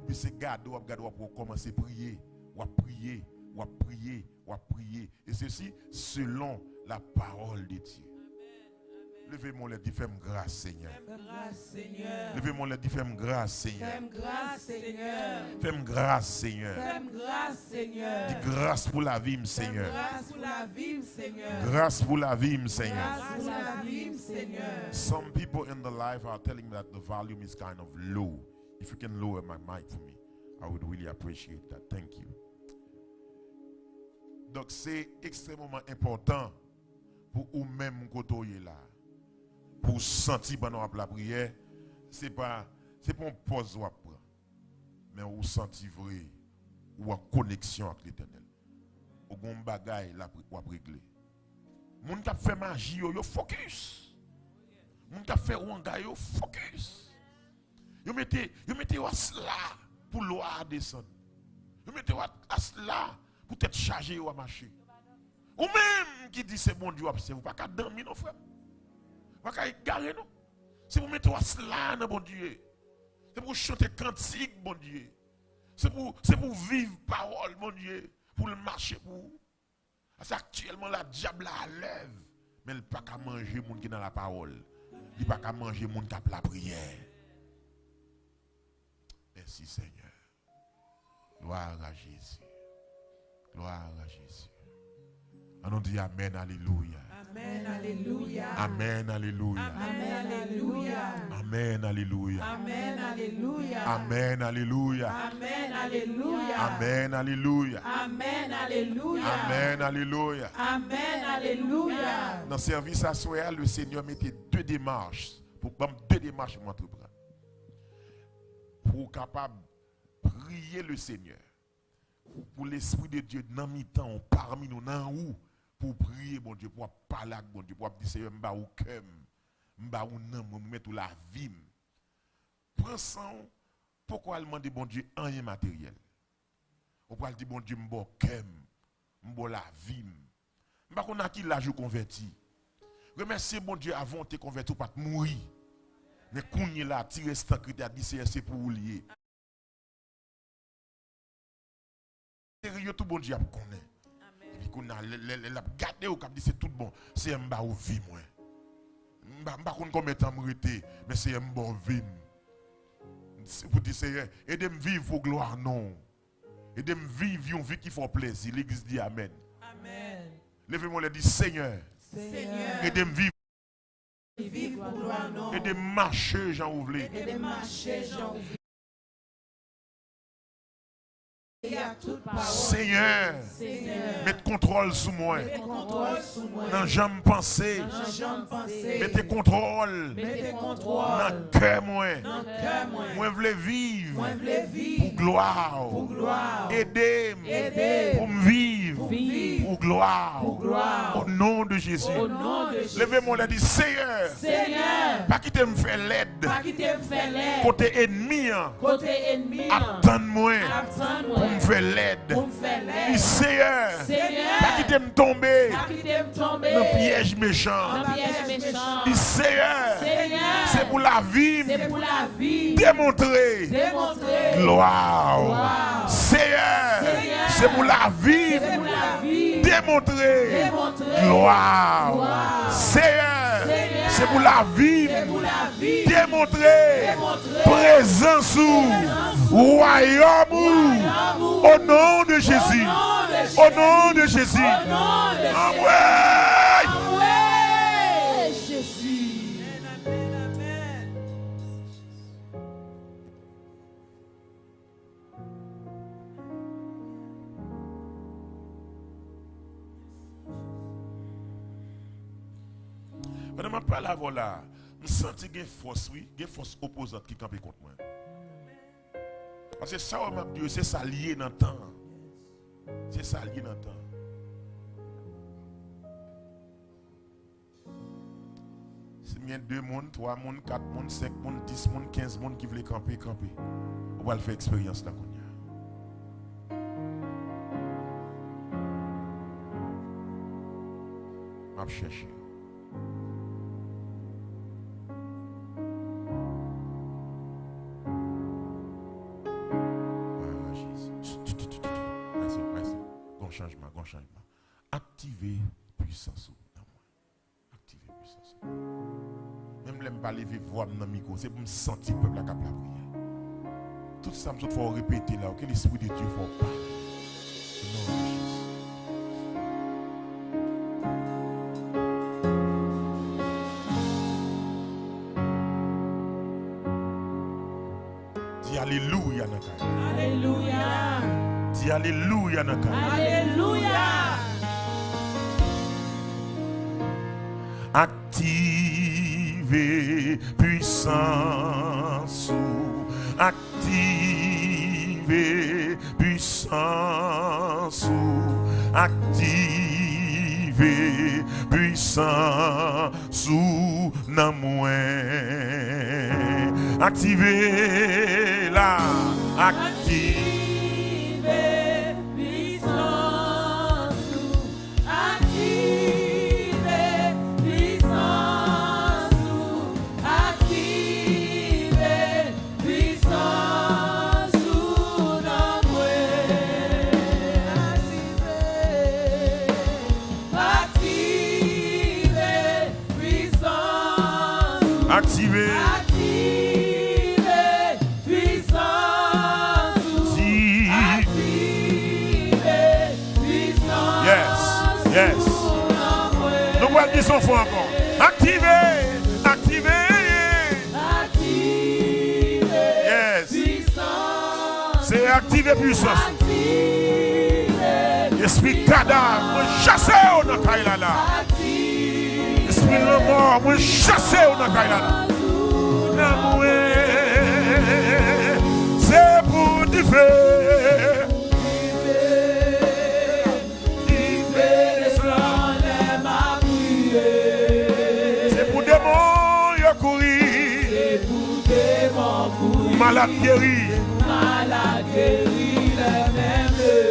Puis c'est garde pour commencer à prier, ou à prier, ou à prier, ou à prier. Et ceci selon la parole de Dieu. Levez-moi les dit fais-moi grâce, Seigneur. Fais-moi grâce, Seigneur. Levez-moi les dit fais-moi grâce, Seigneur. Fais-moi grâce, Seigneur. Fais-moi grâce, Seigneur. Fais-moi grâce, Seigneur. Dis grâce pour la vie, Seigneur. Grâce pour la vie, Seigneur. Grâce pour la vie, Seigneur. Grâce pour la vie, Seigneur. Some people in the life are telling me that the volume is kind of low. If you can lower my mic for me, I would really appreciate that. Thank you. Donc c'est extrêmement important pour vous-même côtoyer là. Pour sentir pendant la prière, c'est pas un pause ou après. Mais vous sentez vrai ou en connexion avec l'Éternel. Ou gon bagay la ou régler. Moun qui fait magie yo focus. Moun qui fait wanga yo focus. Yo mettez là pour l'eau à descendre. Yo mettez là pour être chargé ou à marcher. Ou même qui dit c'est bon Dieu observe pas qu'à dormir nos frères. Pas qu'à égarer non. C'est pour mettre là dans bon Dieu. C'est pour chanter cantique bon Dieu. C'est pour vivre parole bon Dieu, pour le marcher pour. Parce actuellement la diable la lève, mais il pas qu'à manger monde qui dans la parole. Il pas qu'à manger monde qui a la prière. Merci Seigneur. Gloire à Jésus. Gloire à Jésus. On dit amen, alléluia. Amen, alléluia. Amen, alléluia. Amen, alléluia. Amen, alléluia. Amen, alléluia. Amen, alléluia. Amen, alléluia. Amen, alléluia. Amen, alléluia. Amen, alléluia. Amen, alléluia. Dans le service à soi, le Seigneur mettait deux démarches pour m'entreprendre. Pour capable prier le Seigneur. Pour l'Esprit de Dieu dans mi-temps, parmi nous, dans où pour prier, bon Dieu, pour parler avec bon Dieu, pour dire Seigneur, m'ba ou cœur, m'ba ou nan, m'ba mettre la vie. Prends ça, pourquoi demander bon Dieu rien matériel? On peut dire, bon Dieu, m'bo kem, m'bo la vie. M'ba qu'on a qui l'âge converti. Remerciez bon Dieu avant de te convertir, pas de mourir. Mais qu'on y là, tirer ce critère c'est pour vous lier. Sérieux, tout bon Dieu, on connaît. Et puis qu'on a gardé au cap, c'est tout bon. C'est un bas ou vie, moi. M'ba qu'on combien de temps m'arrêter, mais c'est un bon vie. Vous dites, Seigneur, aidez-moi vivre pour gloire, non. Aidez-moi vivre une vie qui fait plaisir. L'église dit Amen. Amen. Levez-moi et dites, Seigneur, aidez-moi vivre pour gloire, non. Aidez-moi marcher, Jean Ouvlé. Aidez-moi marcher, Jean Ouvlé. Seigneur, mettez contrôle sous moi. Dans jambe pensée. Mettez contrôle. Dans le cœur moi. Moi voulais vivre pour gloire. Aidez-moi pour me vivre pour gloire. Au nom de Jésus. Levez-moi et dites, Seigneur, pas quitter me faire l'aide. Côté ennemi. Attends-moi. Me faire l'aide. Seigneur, pas quitter me tomber dans piège méchant. Seigneur, c'est pour la vie. Démontrer gloire. Seigneur, c'est pour la vie. Démontrer gloire. Seigneur, c'est pour la vie. Démontrer présence royaume. Au nom de Jésus. Au nom de Jésus. Amen. Jésus. Madame, pas la voilà. Je sens qu'il y a une force, oui, une force opposante qui campe contre moi. Parce que ça, Dieu, c'est ça lié dans le temps. C'est ça lié dans le temps. C'est bien 2 mondes, 3 mondes, 4 mondes, 5 mondes, 10 mondes, 15 mondes qui veulent camper. On va le faire expérience là. On va chercher. Changement. Activez puissance dans moi. Activez puissance. Même l'aime pas lever voix dans le micro, c'est pour me sentir le peuple à cap la prière. Tout ça, il faut répéter là, que l'Esprit de Dieu faut parler. Dis alléluia. Alléluia. Dis alléluia. Alléluia. Activez puissance. Activez puissance. Activez puissance dans moi. Activez la. Activez. Activez puissance. Activez puissance. Yes. Nous voyons qu'ils sont forts encore. Activez. Yes. Puissance. C'est activer puissance. Esprit cadavre, chassez au Nakailala. Esprit de mort, moi chassez au Nakailala. C'est pour differ. C'est pour démons y courir. C'est pour démons courir. Malade guéri. Les mêmes.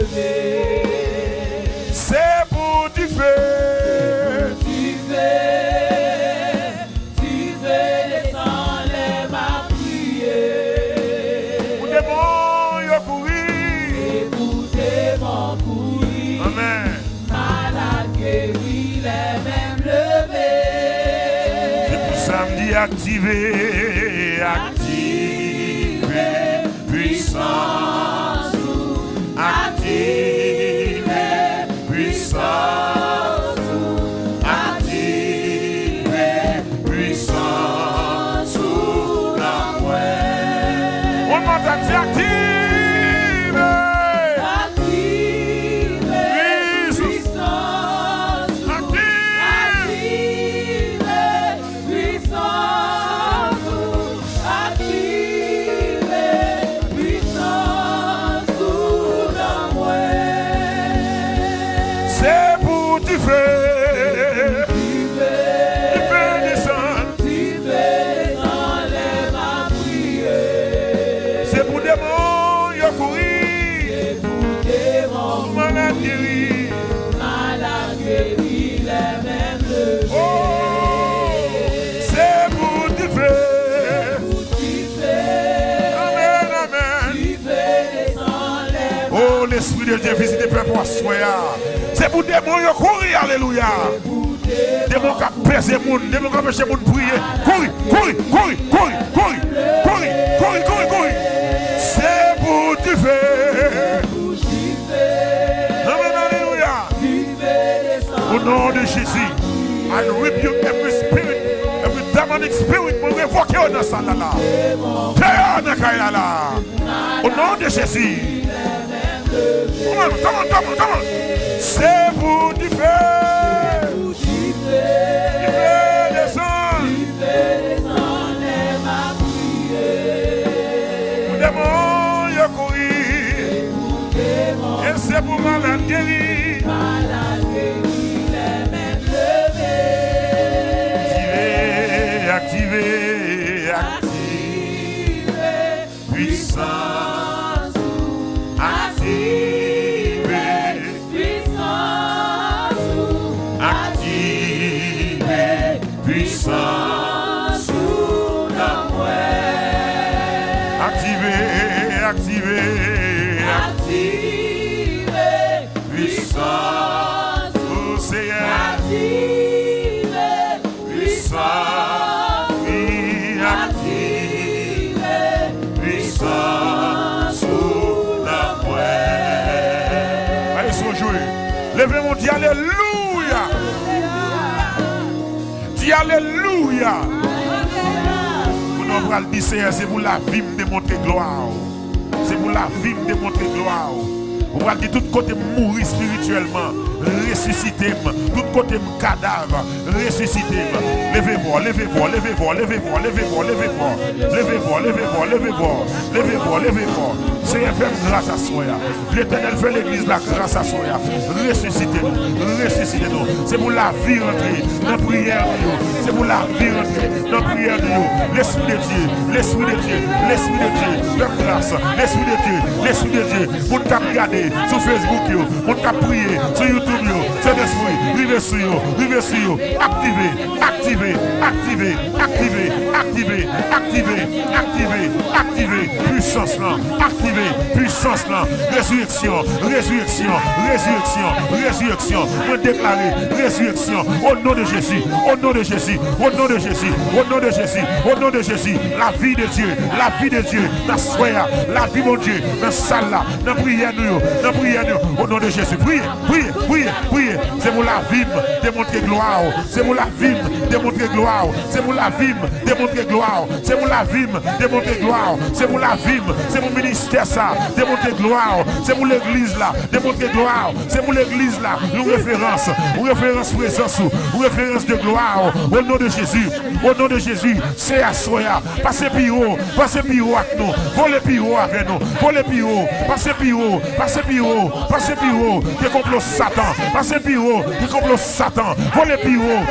yo courir. C'est pour démons courir. Amen. Malade guéri, les mêmes levés. C'est pour ça me dit activer, activer, puissance, activer, puissance, activer, puissance, la ouais. On m'entend dire activer. L'esprit de Dieu visite le peuple à soir. C'est pour des démons qui courir, alléluia. Démons qui pèsent les gens, démons qui empêchent les gens de prier. Courir, courir, courir, courir, courir, courir, courir, courir, courir. C'est pour du feu. Amen, alléluia. Au nom de Jésus, I rebuke every spirit, every demonic spirit. Pour révoquer au nom de Salala. Au nom de Jésus. Come on. C'est pour du feu. Du feu descend. Pour démons, il y a courir. Et c'est pour malade guéri. Activer. Puissance. Puissance sous la mouette. Activer. Puissance sous Seigneur. Puissance. Puissance sous la mouette. Allez, soyez joués. Levez-moi, dis alléluia. Dis alléluia. Pour nous voir le dire, c'est pour la vie de démontrer gloire. C'est pour la vie de démontrer gloire. On va dire tout côté mourir spirituellement, ressusciter, tout côté cadavre, ressusciter. Levez-vous. Seigneur, fais grâce à soi. L'Éternel fait l'église la grâce à soi. Ressuscitez-nous. C'est pour la vie rentrer dans la prière. C'est pour la vie rentrer dans la prière de nous. L'Esprit de Dieu. Fais grâce. L'Esprit de Dieu. Pour t'a regarder sur Facebook, pour t'a prier sur YouTube. C'est l'Esprit. Rivez sur vous. Activez. Puissance là. Résurrection. Vous déclarez résurrection au nom de Jésus. La vie de Dieu. La soya. La vie de Dieu. Dans salle là. Dans prière nous. Au nom de Jésus. Priez. C'est pour la vie démontrer gloire. C'est pour la vie démontrer gloire. C'est pour c'est mon ministère ça, démontrer gloire, c'est pour l'église là, démontrer gloire, c'est pour l'église là, une référence présence, une référence de gloire, au nom de Jésus, c'est à soi, passez plus haut avec nous, volez plus haut avec nous, passez plus haut, qui complot Satan, passez plus haut, qui complot Satan, volez plus haut,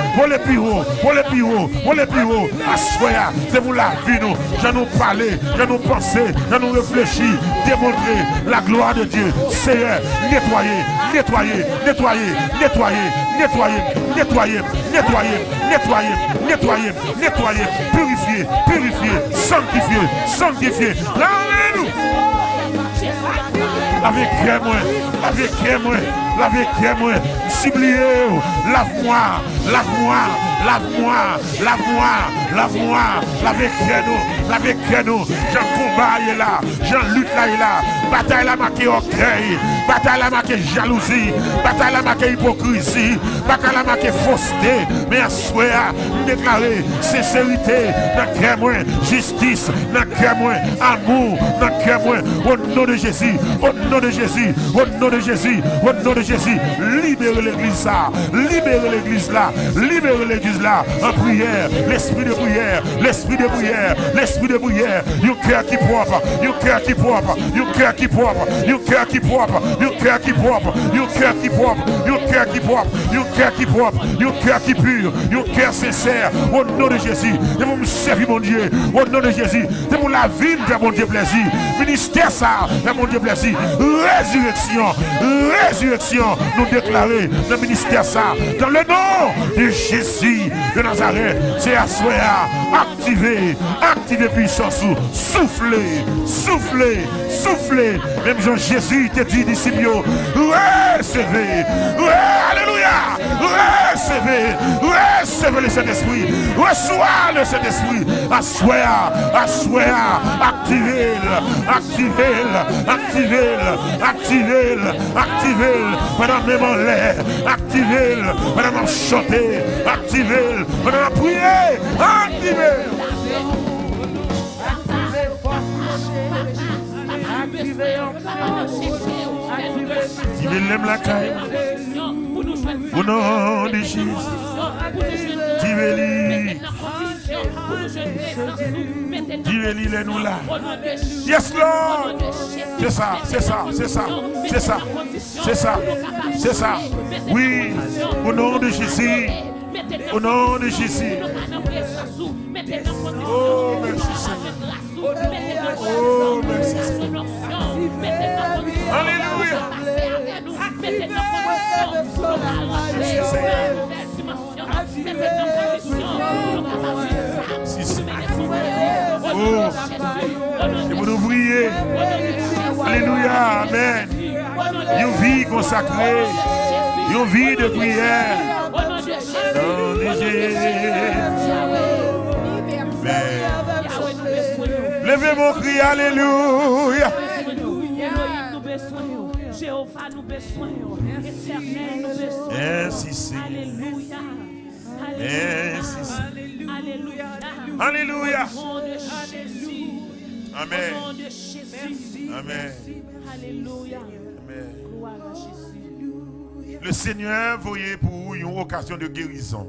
à soi, c'est pour la vie nous, je nous parler, je nous penser, je nous réfléchir, démontrer la gloire de Dieu. Seigneur, nettoyer, purifier, sanctifier. Alléluia. Lavez cœur moi. Lavez cœur moi. Lavez cœur moi. Suppliez. Lave-moi. Lave-moi. Lave-moi. Lave-moi. Lave-moi. Lavez cœur nous. Lavez cœur nous. Jean combat est là. Jean lutte là est là. Bataille là marqué orgueil. Bataille là marqué jalousie. Bataille là marqué hypocrisie. Bataille là marqué fausseté. Mais à souhait, déclarer sincérité dans le cœur moi. Justice dans le cœur moi. Amour dans le cœur moi. Au nom de Jésus. Au nom de Jésus. Au nom de Jésus. Au nom de Jésus. Libérez l'église là. Libérez l'église là. Libérez l'église là. En prière. L'esprit de prière. L'esprit de prière. L'esprit de prière. Un cœur qui propre. Un cœur qui propre. Un cœur qui propre. Un cœur qui propre. Un cœur qui propre. Un cœur qui propre. Un cœur qui propre. Un cœur qui propre. Un cœur qui pur. Un cœur sincère. Au nom de Jésus. Et vous me servir mon Dieu. Au nom de Jésus. C'est pour la vie de mon Dieu plaisir. Ministère ça. De mon Dieu plaisir. Résurrection. Résurrection. Nous déclarer dans le ministère ça. Dans le nom de Jésus de Nazareth. C'est à soi. Activer. Activer puissance. Souffler. Souffler. Souffler. Même Jean Jésus te dit disciples. Recevez. Alléluia. Recevez. Recevez le Saint-Esprit. Reçois le Saint-Esprit. Assoya. Assoya. Activez-le. Activez-le. Activez-le. Activez-le. Activez-le. Pendant même en l'air. Activez-le. Pendant chanter. Activez-le. Pendant prier. Activez-le. Il l'aime la caille. Au nom de Jésus. Diveli les nous là. Yes Lord. C'est ça, c'est ça, c'est ça, c'est ça, c'est ça, c'est ça. Oui, au nom de Jésus. Au nom de Jésus. Oh, merci Seigneur. Oh, merci Seigneur. Alléluia. Oh, et vous nous priez. Alléluia, amen. Une vie consacrée, une vie de prière. Dans les levez mon cri, alléluia. Jéhovah nous besoin, éternel nous besoin. Ainsi c'est. Alléluia. Alléluia. Alléluia. Au nom de Jésus. Amen. Au nom de Jésus. Amen. Alléluia. Amen. Gloire à Jésus. Le Seigneur voyait pour vous une occasion de guérison.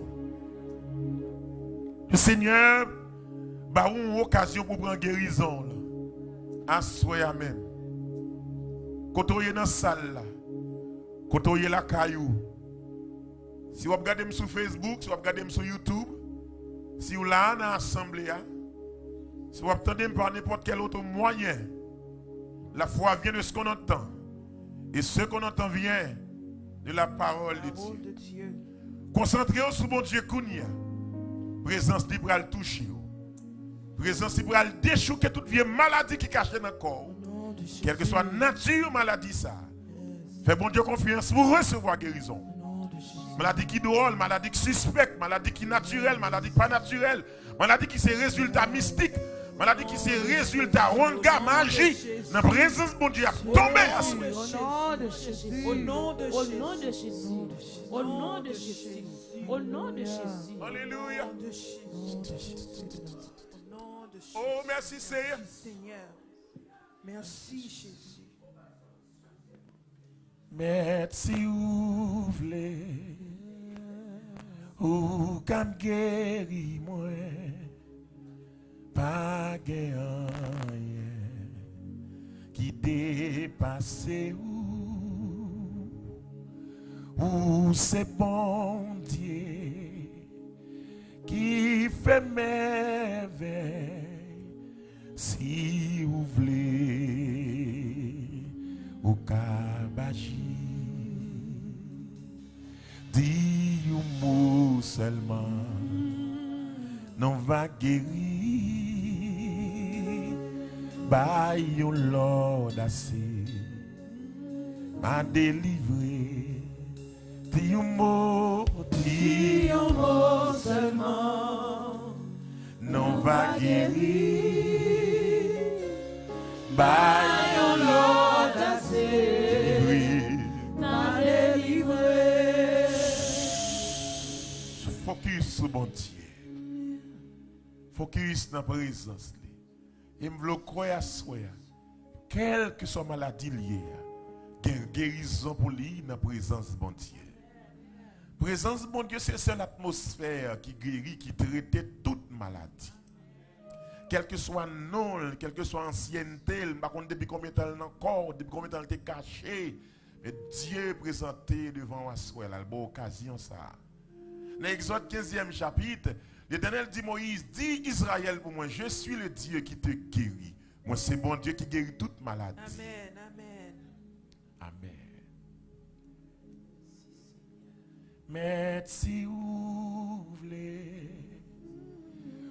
Le Seigneur a une occasion pour prendre guérison. Assoyez même. Quand vous êtes dans la salle, quand vous êtes la caillou, si vous regardez sur Facebook, si vous regardez sur YouTube, si vous êtes là dans l'assemblée, si vous attendez par n'importe quel autre moyen, la foi vient de ce qu'on entend. Et ce qu'on entend vient de la parole de Dieu. Concentrez-vous sur mon Dieu Kounia. Présence libre à le toucher. Présence libre à le déchouquer toute vieille maladie qui cache dans le corps. Quelle que soit la nature maladie ça. Fais bon Dieu confiance pour recevoir guérison. Maladie qui drôle, maladie qui suspecte, maladie qui naturelle, maladie qui pas naturelle, maladie qui c'est résultat mystique, maladie qui c'est résultat wanga magie. Dans la présence de mon Dieu a tombé à ce moment. Au nom de Jésus. Au nom de Jésus. Au nom de Jésus. Alléluia. Oh merci Seigneur. Merci Jésus. Merci ou vle ou kam guéri moi pas rien qui dépasse ou c'est bon Dieu qui fait merveille. Si vous voulez au Kabaji, dis un mot seulement, non va guérir, baillons l'audace, m'a délivré. Dis un mot seulement, non va guérir. Bayon l'autre assez, m'a délivré. Focus sur mon Dieu. Focus dans la présence. Et je veux croire à soi. Quelle que soit maladie liée, il y a une guérison pour lui dans la présence de mon Dieu. La présence de mon Dieu, c'est seule atmosphère qui guérit, qui traite toute maladie. Quel que soit nom, quelle que soit ancienneté, je ne sais pas depuis combien de temps encore, depuis combien de temps il était caché. Mais Dieu est présenté devant soi, la bonne occasion ça. Dans l'Exode 15e chapitre, l'Éternel dit Moïse, dis Israël pour moi, je suis le Dieu qui te guérit. Moi, c'est bon Dieu qui guérit toute maladie. Amen, amen. Amen. Mais si vous voulez,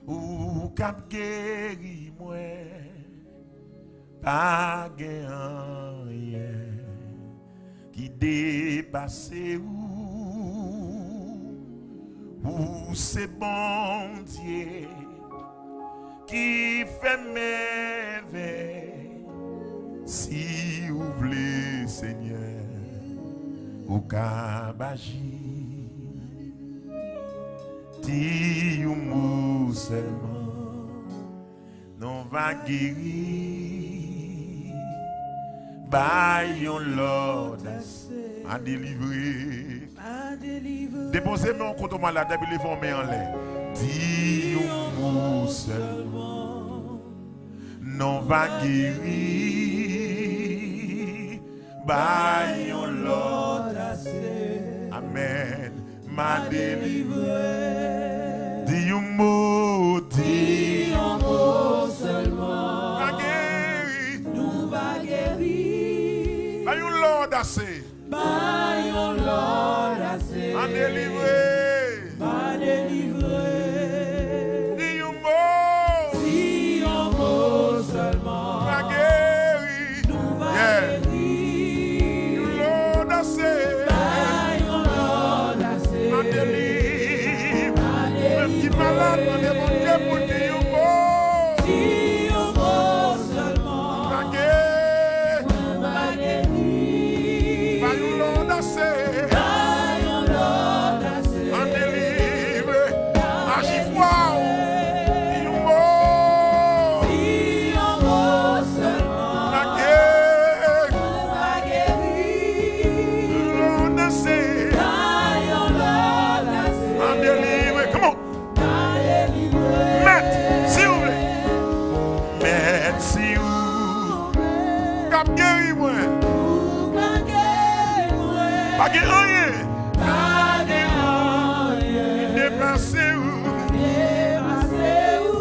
ou cap guéri moi, pas rien qui dépasse ou c'est bon Dieu qui fait merveille. Si vous voulez, Seigneur, au Kabaji, dis un mot seulement, non va guérir. Bayon Lord a délivré. Déposez mon compte au malade, et les mains en l'air. Dis un mot seulement, non va guérir. Bayon Lord, amen, m'a délivré. Dis un mot Seulement, va guérir. nous va guérir. Bayon Lord assez, Bayon Lord assez, m'a délivré. m'a délivré. Dis un mot Seulement, va guérir. nous va Yeah. guérir. Lord assez, Bayon Lord assez, m'a délivré. m'a Même qui malade, m'a demandé pour dire un mot. seulement, Va guérir. nous va guérir. Bayon Lord assez, Bayon Lord assez, m'a délivré. Agis fort. Dis un mot. seulement, Va guérir. nous va guérir. Lord assez, Bayon Lord assez, m'a délivré. Come on. m'a délivré. Maître, s'il vous plaît. Maître, si vous cap guéri moi. Nous va guérir. Pas guéri rien. Pas guérir. Dépassé vous. Dépassez où?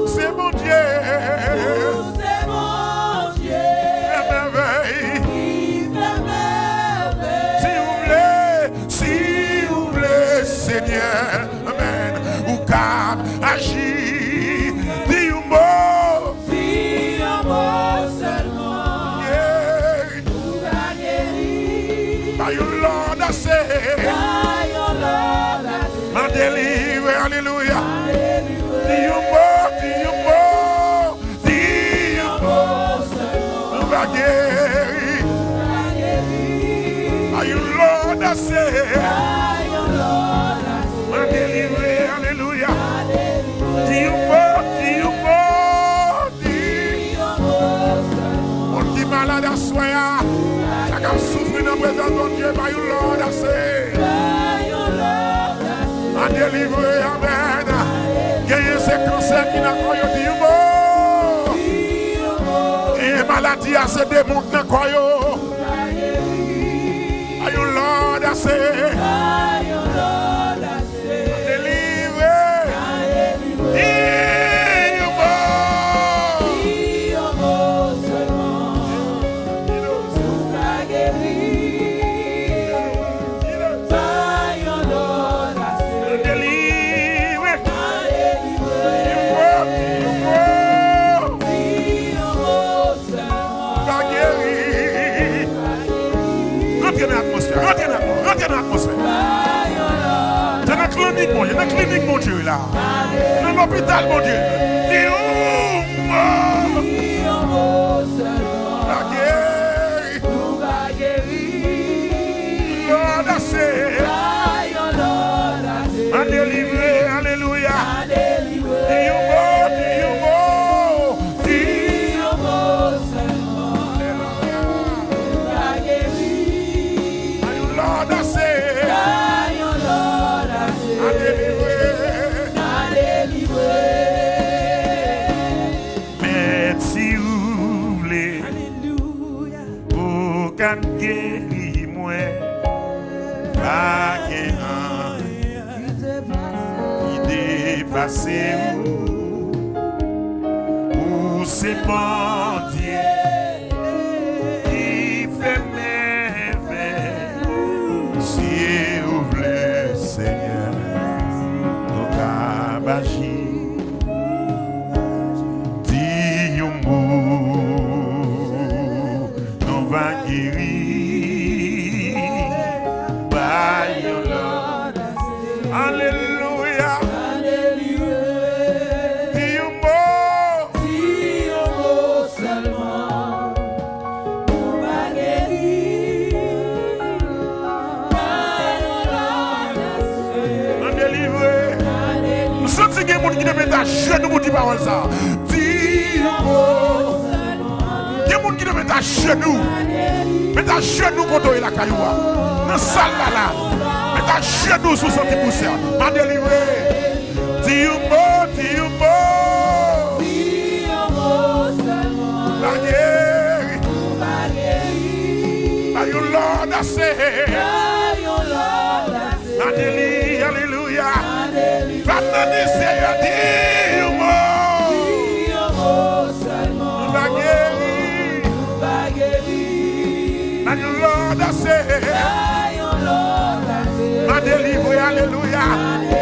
C'est mon Dieu. C'est mon Dieu La merveille. qui fait merveille. Si vous voulez, Seigneur. Amen. Ou cap agir. Dis un mot. Si un mot seulement Yeah. nous va guérir. By your Lord, I say. Bayon Lord assez, M'a délivré. Alléluia. m'a délivré. Dis un mot. Dis un mot. Dis un mot. Oh, seulement On va guérir. va guérir. By your Lord, I say. Bayon Lord assez, M'a délivré. Alléluia. m'a délivré. Dis un mot. Dis un mot. Dis. Un mot seulement On dit malade à soi. Chacun souffre dans la présence de Dieu. By your Lord, I say. Bayon Lord assez, M'a délivré. Amen. Gagnez ces cancers qui n'a pas eu dit un mot. un mot Et maladie à se démonter dans quoi yo. va guérir. By your Lord, I say. Bayon Lord assez, Délivré. m'a délivré. Dis un mot. Un mot seulement va guérir. Bayon Lord assez, Délivré. m'a délivré. Un mot. Un mot seulement Va guérir. Rentrez dans l'atmosphère. Rentrez dans l'atmosphère. C'est dans la clinique, mon Dieu. Dans la clinique, mon Dieu, là. Dans l'hôpital, mon Dieu. La guérie. Lord, I say. And deliver, alléluia. Guéris-moi, pas qu'un qui dépasse ou c'est bon Dieu qui fait merveille. Si vous voulez, Seigneur, nous cabagis, dis un mot, nous va guérir. Alléluia. Dis un mot seulement. Pour ma guérir. M'en délivrer. Nous sommes des gens qui ne mettent à genoux pour dire parole ça. Dis un mot seulement. Des gens qui ne mettent à genoux. Mettent à genoux pour toi la cailloua. Dans salle là. Mets ta genou sous son petit poussière. M'a délivré. Dis un mot, dis un mot. Dis un mot seulement. La guérie. La guérie. Are you Lord, I say. Are you Lord, I say. La délivré, alléluia. Va te Seigneur, dis un mot. Dis un mot seulement. La guérie. La guérie. Are you Lord, I say. Ma délivré, alléluia. Oh,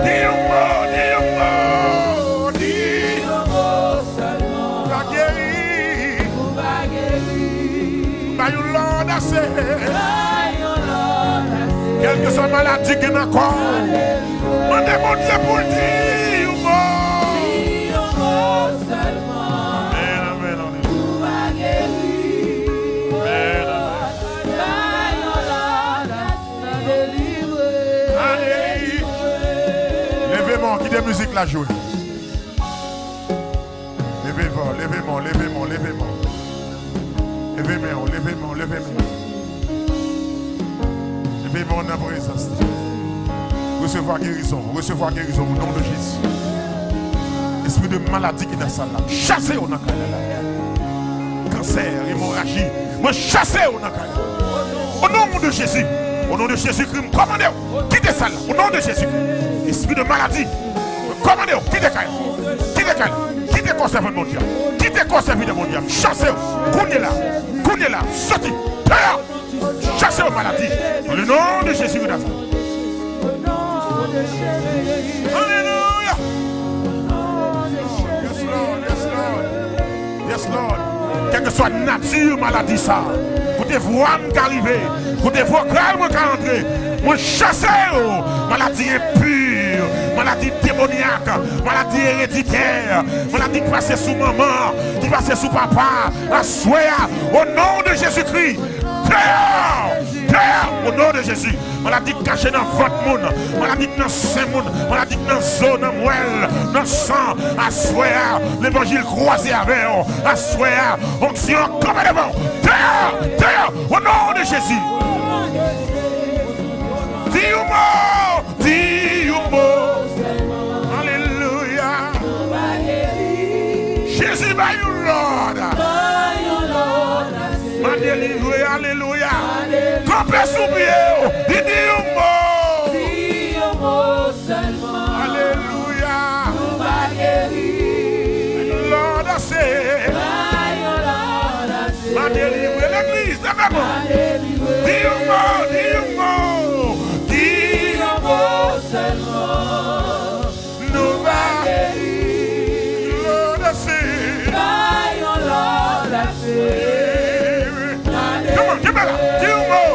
dis un mot, dis un mot. Dis un mot seulement. Va guérir. Va guérir. By your Lord, I say. By your Lord, I say. Quelle que soit maladie qu'il y a encore. Mandez mon Dieu pour le dire un mot. Dis un mot seulement. Amen, amen, amen. Va guérir. Amen, amen. Levez-moi, qui de musique la joue. Levez-moi, levez-moi, levez-moi, levez-moi. Levez-moi, levez-moi, levez-moi. Levez-moi en présence. Recevoir guérison au nom de Jésus. Esprit de maladie qui est dans la salle là. Chassez au nakala. Cancer, hémorragie. Moi chassez au nakala. Au nom de Jésus. Au nom de Jésus-Christ, commandez-vous. Quittez ça là. Au nom de Jésus. Esprit de maladie. Commandez-vous. Quittez ça. Quittez ça. Quittez conserver mon Dieu. Quittez conserver de mon Dieu. Chassez-vous. Cognez là. Cognez là. Sortez. Chassez aux maladies. Dans le nom de Jésus-Christ. Alléluia. Yes, Lord. Yes, Lord. Yes, Lord. Quelle que soit nature maladie ça. Vous devez voir qu'arriver. Vous devez voir qu'entrer. Moi chasser maladie impure, maladie démoniaque, maladie héréditaire, maladie qui passe sous maman, qui passe sous papa, à souhait au nom de Jésus-Christ. Dehors, au nom de Jésus. Maladie cachée dans votre monde, maladie dans saint monde, maladie dans zone, dans moelle, dans sang, à souhait, l'évangile croisé avec eux, à souhait, onction comme devant. Dehors, au nom de Jésus. Dis un mot. Alléluia. Jésus, by your Lord. Ma délivré, alléluia. Campez sous pied. Dis un mot seulement. Alléluia. Lord, I say. Ma délivré, l'église, d'abord. Dis un mot. Seulement, nous va guérir. Lord, I say. By your Lord, I say. Come on, give me that. Dis un mot.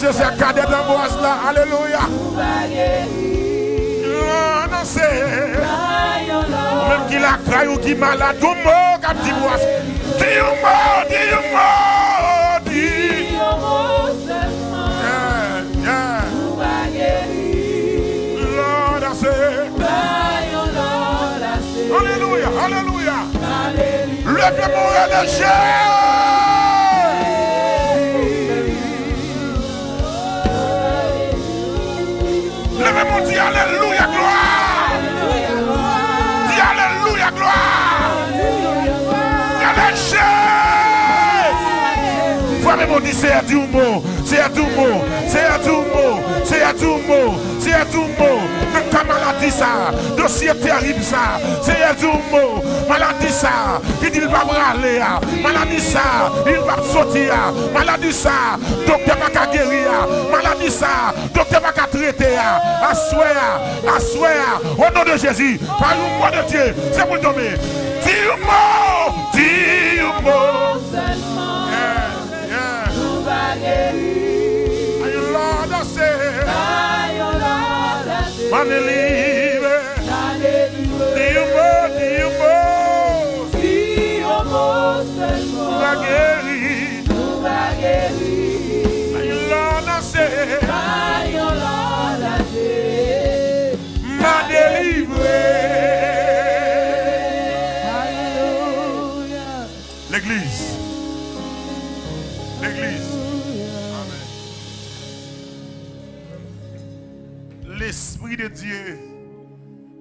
Annoncez ce cadet d'Amboise là. Alléluia. Annoncez. Même qui la craille ou qui malade. Tout le monde qui dit boise. Dis un mot, dis un mot, dis. Yeah. Lord, I say. Alléluia, alléluia. Levez-moi le ciel. Levez-moi, dis alléluia, gloire. Dis alléluia, gloire. Frère, dit c'est à tout mot, c'est à tout mot, c'est à tout mot, c'est à tout mot, c'est à tout mot. Même quand maladie ça, dossier terrible ça, c'est à tout mot. Maladie ça, il dit il va râler, maladie ça, il va sortir, maladie ça, docteur va pas guérir, maladie ça, docteur va pas traiter, assoir, au nom de Jésus, par le mot de Dieu, c'est pour tomber. Dis un mot, dis un mot. Lord, I say, Manelive, L'église.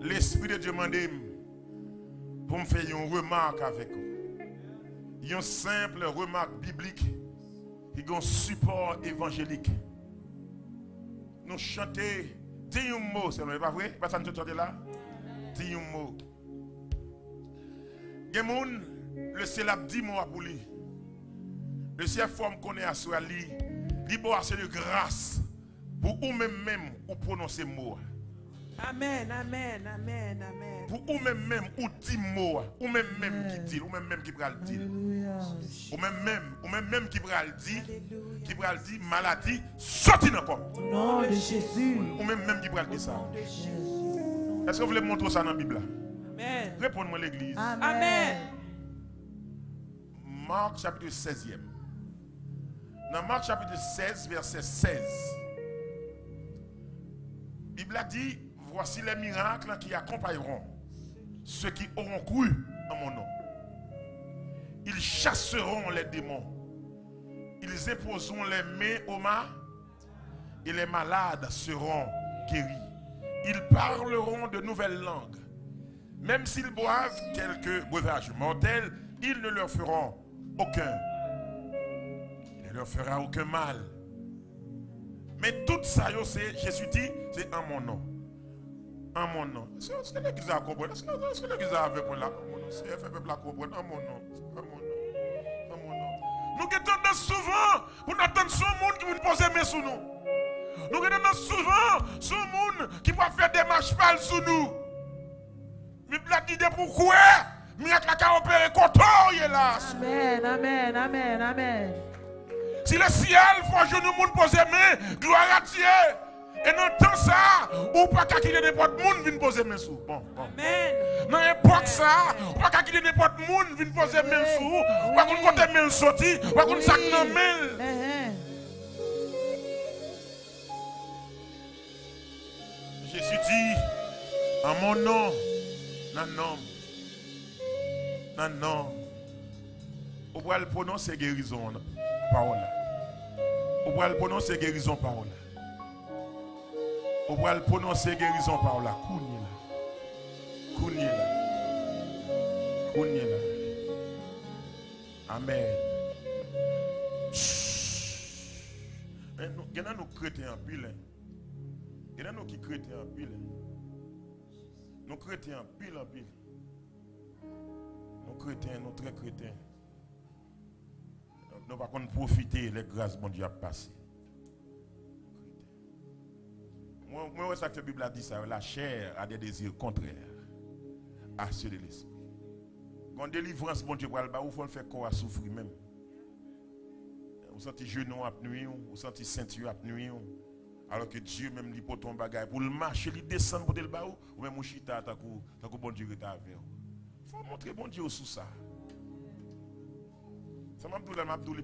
L'Esprit de Dieu m'a dit pour me faire une remarque avec vous. Une simple remarque biblique qui a un support évangélique. Nous chantons, dis un mot, c'est pas vrai? Pas ça nous chante là? Dis un mot. Gemoun, le ciel a 10 mots pour lui. Le ciel forme qu'on est à soi lui. Libre assez de grâce pour vous-même ou prononcer mot. Amen, amen, amen, amen. Pour vous-même ou 10 mots, ou même qui dit, ou même qui va le dire. Ou même qui va le dire, maladie, sorti dans le corps. Au nom de Jésus. Ou même qui va le dire ça. Est-ce que vous voulez montrer ça dans la Bible? Amen. Répondez-moi l'église. Amen. Marc chapitre 16e. Dans Marc chapitre 16, verset 16. La Bible a dit, voici les miracles qui accompagneront ceux qui auront cru en mon nom. Ils chasseront les démons. Ils imposeront les mains aux mains et les malades seront guéris. Ils parleront de nouvelles langues. Même s'ils boivent quelques breuvages mortels, ils ne leur feront aucun. Il ne leur fera aucun mal. Mais tout ça, Jésus dit, c'est en mon nom. En mon nom. Est-ce que l'église a compris? Est-ce que l'église a avec moi là? C'est le peuple a compris. En mon nom. En mon nom. En mon nom. Nous attendons souvent pour attendre ce monde qui vous pose main sur nous. Nous attendons souvent ce monde qui va faire des marches pâles sur nous. Mais la dit pourquoi? Mais la qui a opéré content, il est là. Amen, amen, amen, amen. Si le ciel voit genou monde poser main, gloire à Dieu. Et dans le temps ça, ou pas qu'à quitter n'importe monde vient poser main sous. Bon. Amen. Dans l'époque ça, ou pas qu'à quitter n'importe monde vient poser main sous. Ou pas qu'on côté main sorti, ou pas qu'on sac dans main. Jésus dit, en mon nom, non. On va le prononcer guérison parole. On va le prononcer guérison parole. On va le prononcer guérison parole. Kounye là. Amen. Il y a nos chrétiens en pile. Il y a nous qui chrétiens en pile. Nous chrétiens en pile. Nous chrétiens, nous très chrétiens. Nous ne pouvons pas profiter des grâces que Dieu a passées. Moi, c'est ça que la Bible a dit ça. La chair a des désirs contraires à ceux de l'esprit. Quand délivrance, bon Dieu, il faut le faire corps à souffrir même. Vous sentez genou à nuit, vous sentez ceinture à nuit. Alors que Dieu même dit pour ton bagage, pour le marcher, il descend pour le bas, ou même chita, t'as que bon Dieu est avec. Il faut montrer bon Dieu sous ça. Ça m'a dit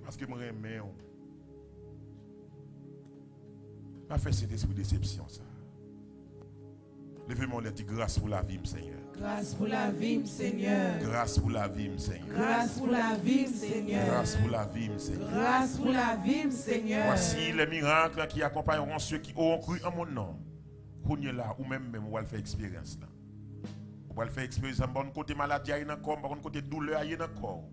parce que je m'aime. Pas fait cet esprit de déception ça. Levez-moi les dit grâce pour la vie, Seigneur. Grâce pour la vie, Seigneur. Grâce pour la vie, Seigneur. Grâce pour la vie, Seigneur. Grâce pour la vie, Seigneur. Grâce pour la vie, Seigneur. Voici les miracles qui accompagneront ceux qui auront cru en mon nom. Qu'on est là, ou même, on va le faire expérience là. On va le faire expérience. Par contre, côté maladie, il y a un corps. Par contre, côté douleur, il y a un corps.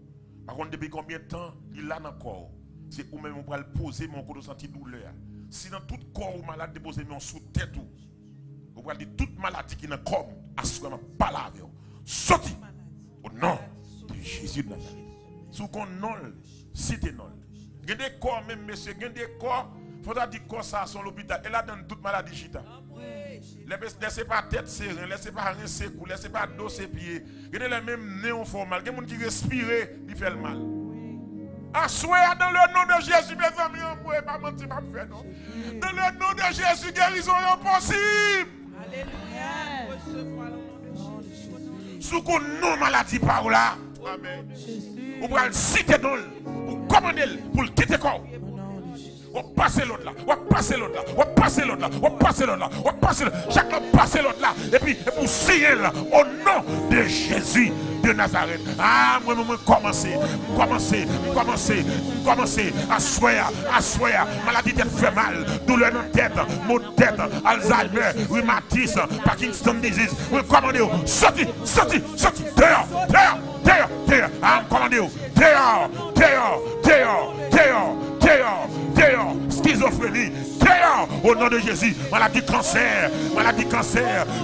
Par contre, depuis combien de temps, il a un corps. C'est ou même, on va le poser, mais on peut sentir douleur. Si dans tout corps ou malade déposé, mais on sous tête ou. On va dire toute maladie qui est dans le corps, assurément pas la vie. Sorti au nom de Jésus de Nazareth. Sous qu'on non, cité non. Il y a des corps même, monsieur, il y a des corps, il faudra dire corps ça à l'hôpital. Et là, dans toute maladie chita. Laissez pas tête serrée, laissez pas rien secou, laissez pas dos ses pieds. Il y a les mêmes néons formales, il y a des gens qui respirent, ils font le mal. Assoyez dans le nom de Jésus, mes amis, on ne peut pas mentir, pas faire non. Dans le nom de Jésus, guérison est possible. Alléluia. Sous qu'on non maladie par là. Amen. On va le citer dans le, pour commander, pour le quitter corps. On passe l'autre là, on passe l'autre là, on passe l'autre là, on passe l'autre là, on passe l'autre là, chacun passe l'autre là, et puis pour signer là, au nom de Jésus de Nazareth. Ah, moi, commencer, assoya, maladie tête fait mal, douleur dans la tête, maux de tête, Alzheimer, rhumatisme, Parkinson disease, oui, commandez, sorti, dehors, ah, commandez, dehors, schizophrénie, dehors, au nom de Jésus, maladie cancer,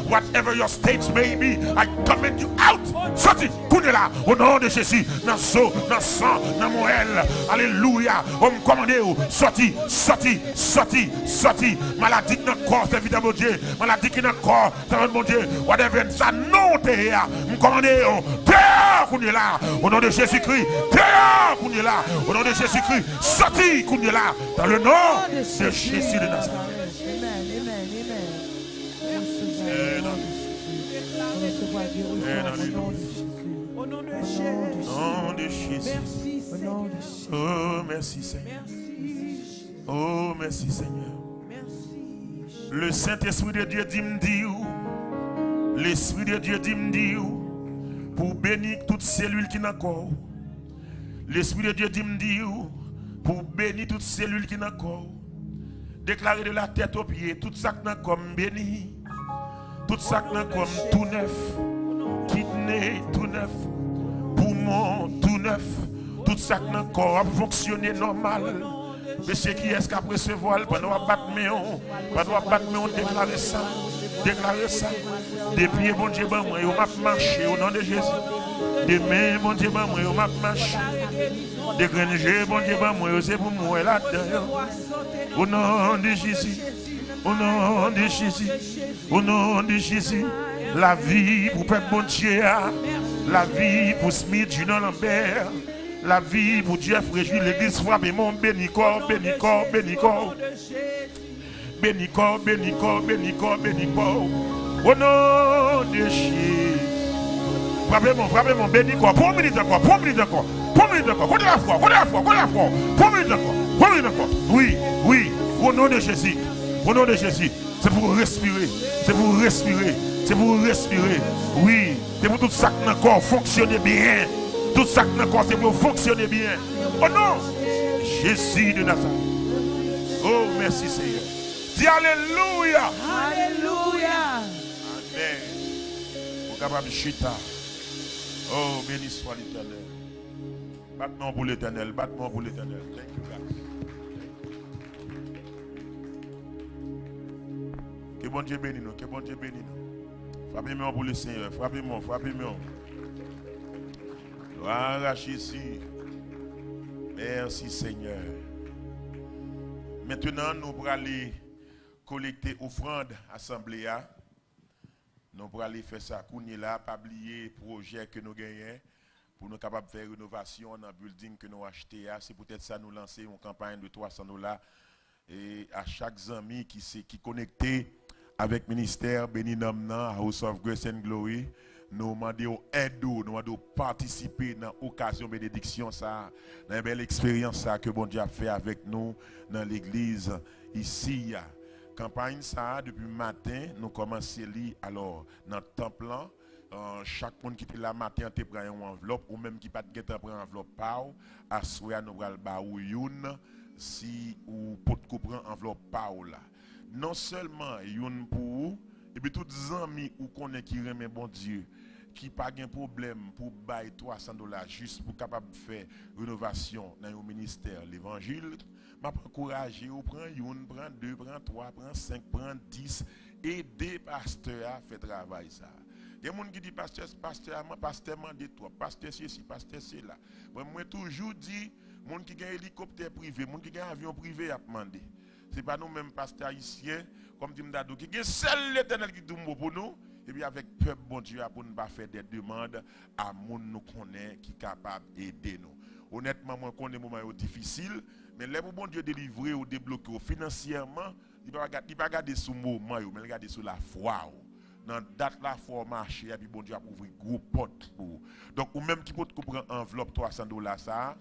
whatever your stage may be, I command you out, sorti, coulez là, au nom de Jésus, dans le sang, dans mon aile, alléluia, on me commande, sorti, maladie dans le corps, c'est évident mon Dieu, maladie qui dans le corps, c'est mon Dieu, whatever, ça non, dehors, me commande, dehors, coulez là, au nom de Jésus-Christ, dehors, coulez là, au nom de Jésus-Christ, sorti, coulez là, dans le nom de Jésus de Nazareth. Au nom de Jésus. Merci. Oh, merci Seigneur. Oh, merci Seigneur. Le Saint-Esprit de Dieu dit me dire, l'Esprit de Dieu dit me dire, pour bénir toutes cellules qui n'ont corps. L'Esprit de Dieu dit me dire, pour bénir toutes cellules qui n'ont corps. Déclarer de la tête aux pieds, tout ça qui n'a comme béni. Tout ça qui n'a comme tout neuf. Kidney tout neuf. Poumon tout neuf. Tout ça qui n'a corps a fonctionné normal. Monsieur qui est-ce qu'après ce voile, pendant qu'on battre on déclarer ça. Depuis bon Dieu, moi, on m'a marché au nom de Jésus. Demain, bon Dieu, moi, on m'a marché. De granger, bon Dieu, moi, c'est pour moi là-dedans. Au nom de Jésus. Au nom de Jésus. Au nom de Jésus. La vie pour peuple bon Dieu. La vie pour Smith, Junior Lambert. La vie pour Dieu, frère, l'église frappe mon bénicor. Au nom de Jésus. Frappez mon bénicor. Pour une minute encore. Côté la foi. Pour une minute encore. Oui. Au nom de Jésus. C'est pour respirer. Oui. C'est pour tout ça qui encore fonctionner bien. Tout ça qui encore c'est pour fonctionner bien. Oh non, Jésus de Nazareth. Oh, merci Seigneur. Dis Alléluia. Amen. Pour capable chita. Oh, béni soit l'Éternel. Battement pour l'Éternel. Thank you, God. Que bon Dieu bénisse nous. Frappez-moi pour le Seigneur. Frappez-moi. Gloire à Jésus. Merci Seigneur. Maintenant, nous allons aller collecter offrande assemblée. Nous allons aller faire ça. Nous là, pas oublier le projet que nous gagnons. pour nous capables de faire rénovation dans le building que nous avons acheté. C'est peut-être ça nous lancer une campagne de $300 et à chaque ami qui connecté avec le ministère Béni Namna, House of Grace and Glory, nous demandons aide, nous demandons participer dans l'occasion de bénédiction, dans une belle expérience que bon Dieu a fait avec nous dans l'église ici. Campagne ça depuis le matin, nous commençons alors dans le temple. Chaque monde qui est là matin te prend une enveloppe ou même qui pas de prend une enveloppe pas à souhait nous va ba ou youn si ou pour prendre enveloppe pas là. Non seulement youn pour et puis tous les amis ou connaît qui remet bon Dieu qui pas de problème pour bailler $300 juste pour capable faire rénovation dans le ministère l'évangile, m'a encourager ou prend youn, prend 2, prend 3, prend 5, prend 10 et des pasteurs à faire travail ça. Il y a des gens qui disent pasteur m'a dit toi, pasteur ceci, pasteur cela. Moi toujours dit, les gens qui ont un hélicoptère privé, les gens qui ont un avion privé à demander. Ce n'est pas nous-mêmes pasteurs haïtiens, comme dit Mdadou, qui ont seul l'Éternel qui nous pour nous, et bien avec peuple bon Dieu pour ne pas faire des demandes à gens nous connaît qui sont capables d'aider nous. Honnêtement, moi je connais des moments difficiles, mais les bon Dieu délivrer ou débloquer financièrement, il ne va pas regarder sur le moment, mais il regarder sur la foi. Dans date la foi marché et puis bon Dieu a ouvert gros porte pour donc ou même qui peut prendre enveloppe $300 ça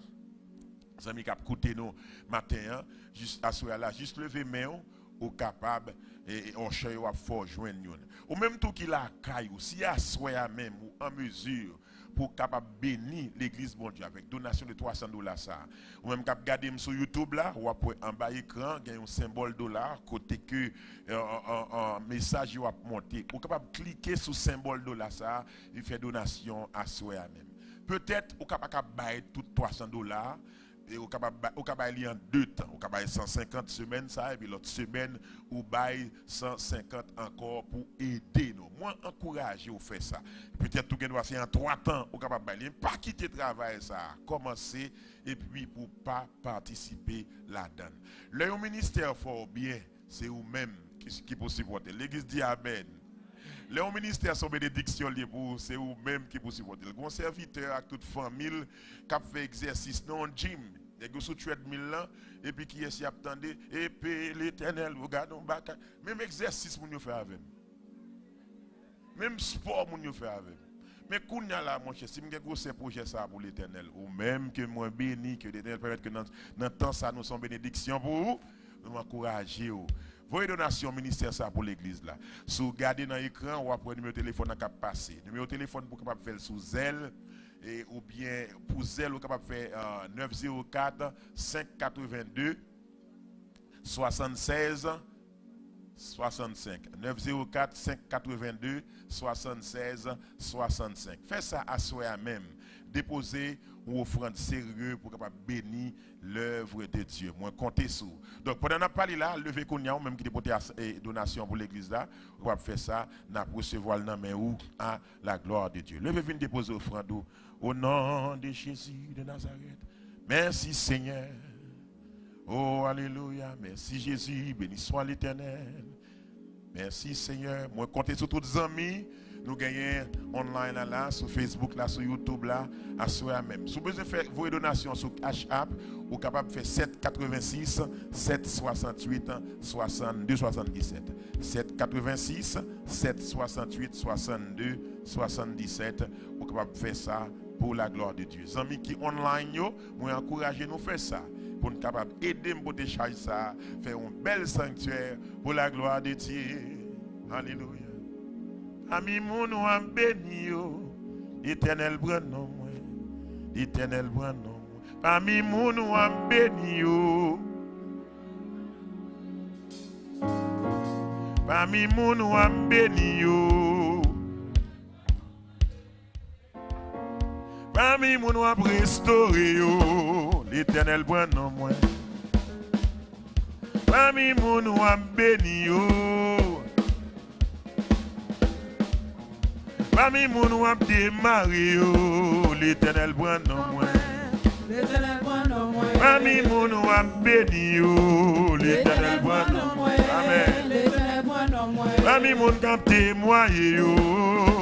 amis qui a coûté nous matin juste assurer là juste lever main ou capable et on cherche à fort joindre ou même tout qui la caille si assurer même ou en mesure pour capable bénir l'église bon Dieu avec donation de $300 ça ou même cap regarder sur YouTube là ou après en bas écran il y a un symbole dollar côté que un message va monter ou capable cliquer sur symbole dollar ça et faire donation à soi même peut-être ou capable bailler tout $300 et au capable en 2 temps au capable 150 semaines ça et puis l'autre semaine ou bail 150 encore pour aider nous moi encourager ou faire ça peut-être tout doit c'est en 3 temps au capable bail pas quitter travail ça commencer et puis pour pas participer là-dedans le ministère fort bien c'est vous même qui peut supporter l'église dit amen. Le ministère son bénédiction pour c'est vous même qui peut supporter. Le grand serviteur avec toute famille qui fait exercice dans gym, les sous treadmill là et puis qui est attendez et puis l'Éternel regardons bac même exercice mon yo faire avec. Même sport mon yo faire avec. Mais kounya là mon cher, si m'gè gros projet ça pour l'Éternel ou même que moi béni que l'Éternel permette que dans temps ça nous son bénédiction pour vous, nous m'encourager. Voyez donation ministère ça pour l'église là. Si vous regardez dans l'écran, ou après numéro de téléphone qui passer. Numéro de téléphone pour capable faire sous Zelle et ou bien pour Zelle vous capable faire 904 582 76 65 904 582 76 65. Faites ça à soi même. Déposer une offrande sérieuse pour capable bénir l'œuvre de Dieu. Moi comptez sur. Donc pendant qu'on parle là, levez qu'on y a même qui déposer donation pour l'église là, on va faire ça, n'a recevoir dans main ou à la gloire de Dieu. Levez venir déposer offrande au nom de Jésus de Nazareth. Merci Seigneur. Oh alléluia, merci Jésus, béni soit l'Éternel. Merci Seigneur. Moi comptez sur tous les amis. Nous gagnons online là, sur Facebook là, sur YouTube là, à soi même. Si vous besoin faire vos donations sur Cash App, vous êtes capable de faire 786 768 62 77. 786 768 62 77. Vous êtes capable de faire ça pour la gloire de Dieu. Les amis qui online, moi encouragez nous faire ça. Pour nous capable aider pour décharger ça, faire un bel sanctuaire pour la gloire de Dieu. Alléluia. Ami moun ou am béni yo, l'Éternel prend non moi, l'Éternel prend non moi. Ami moun ou am béni yo, ami moun ou am béni yo, ami moun ou am restauré yo, l'Éternel prend non moi. Ami moun ou am béni yo. Parmi moun ou ap démarré l'Éternel prend non moins. L'Éternel prend non moins. Parmi moun ou ap béni l'Éternel prend non moins. Amen. L'Éternel prend non moins. Parmi moun qui témoigné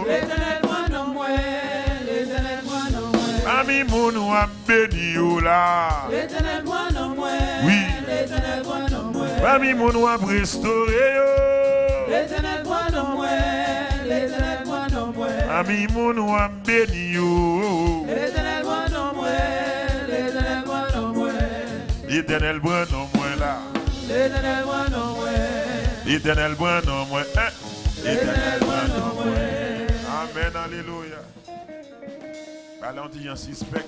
l'Éternel prend non moins. L'Éternel prend non moins. Parmi moun ou a béni yo là. L'Éternel voit nos moins. Oui. L'Éternel voit nos moins. Parmi moun ou a restauré yo. L'Éternel voit nos moins. L'Éternel voit nos moins. Parmi moun ou a béni yo. L'Éternel voit nos moins. L'Éternel voit nos moins. L'Éternel voit nos moins là. L'Éternel voit nos moins. L'Éternel voit nos moins. L'Éternel voit nos moins. Amen, alléluia. Allez, on dit un suspect.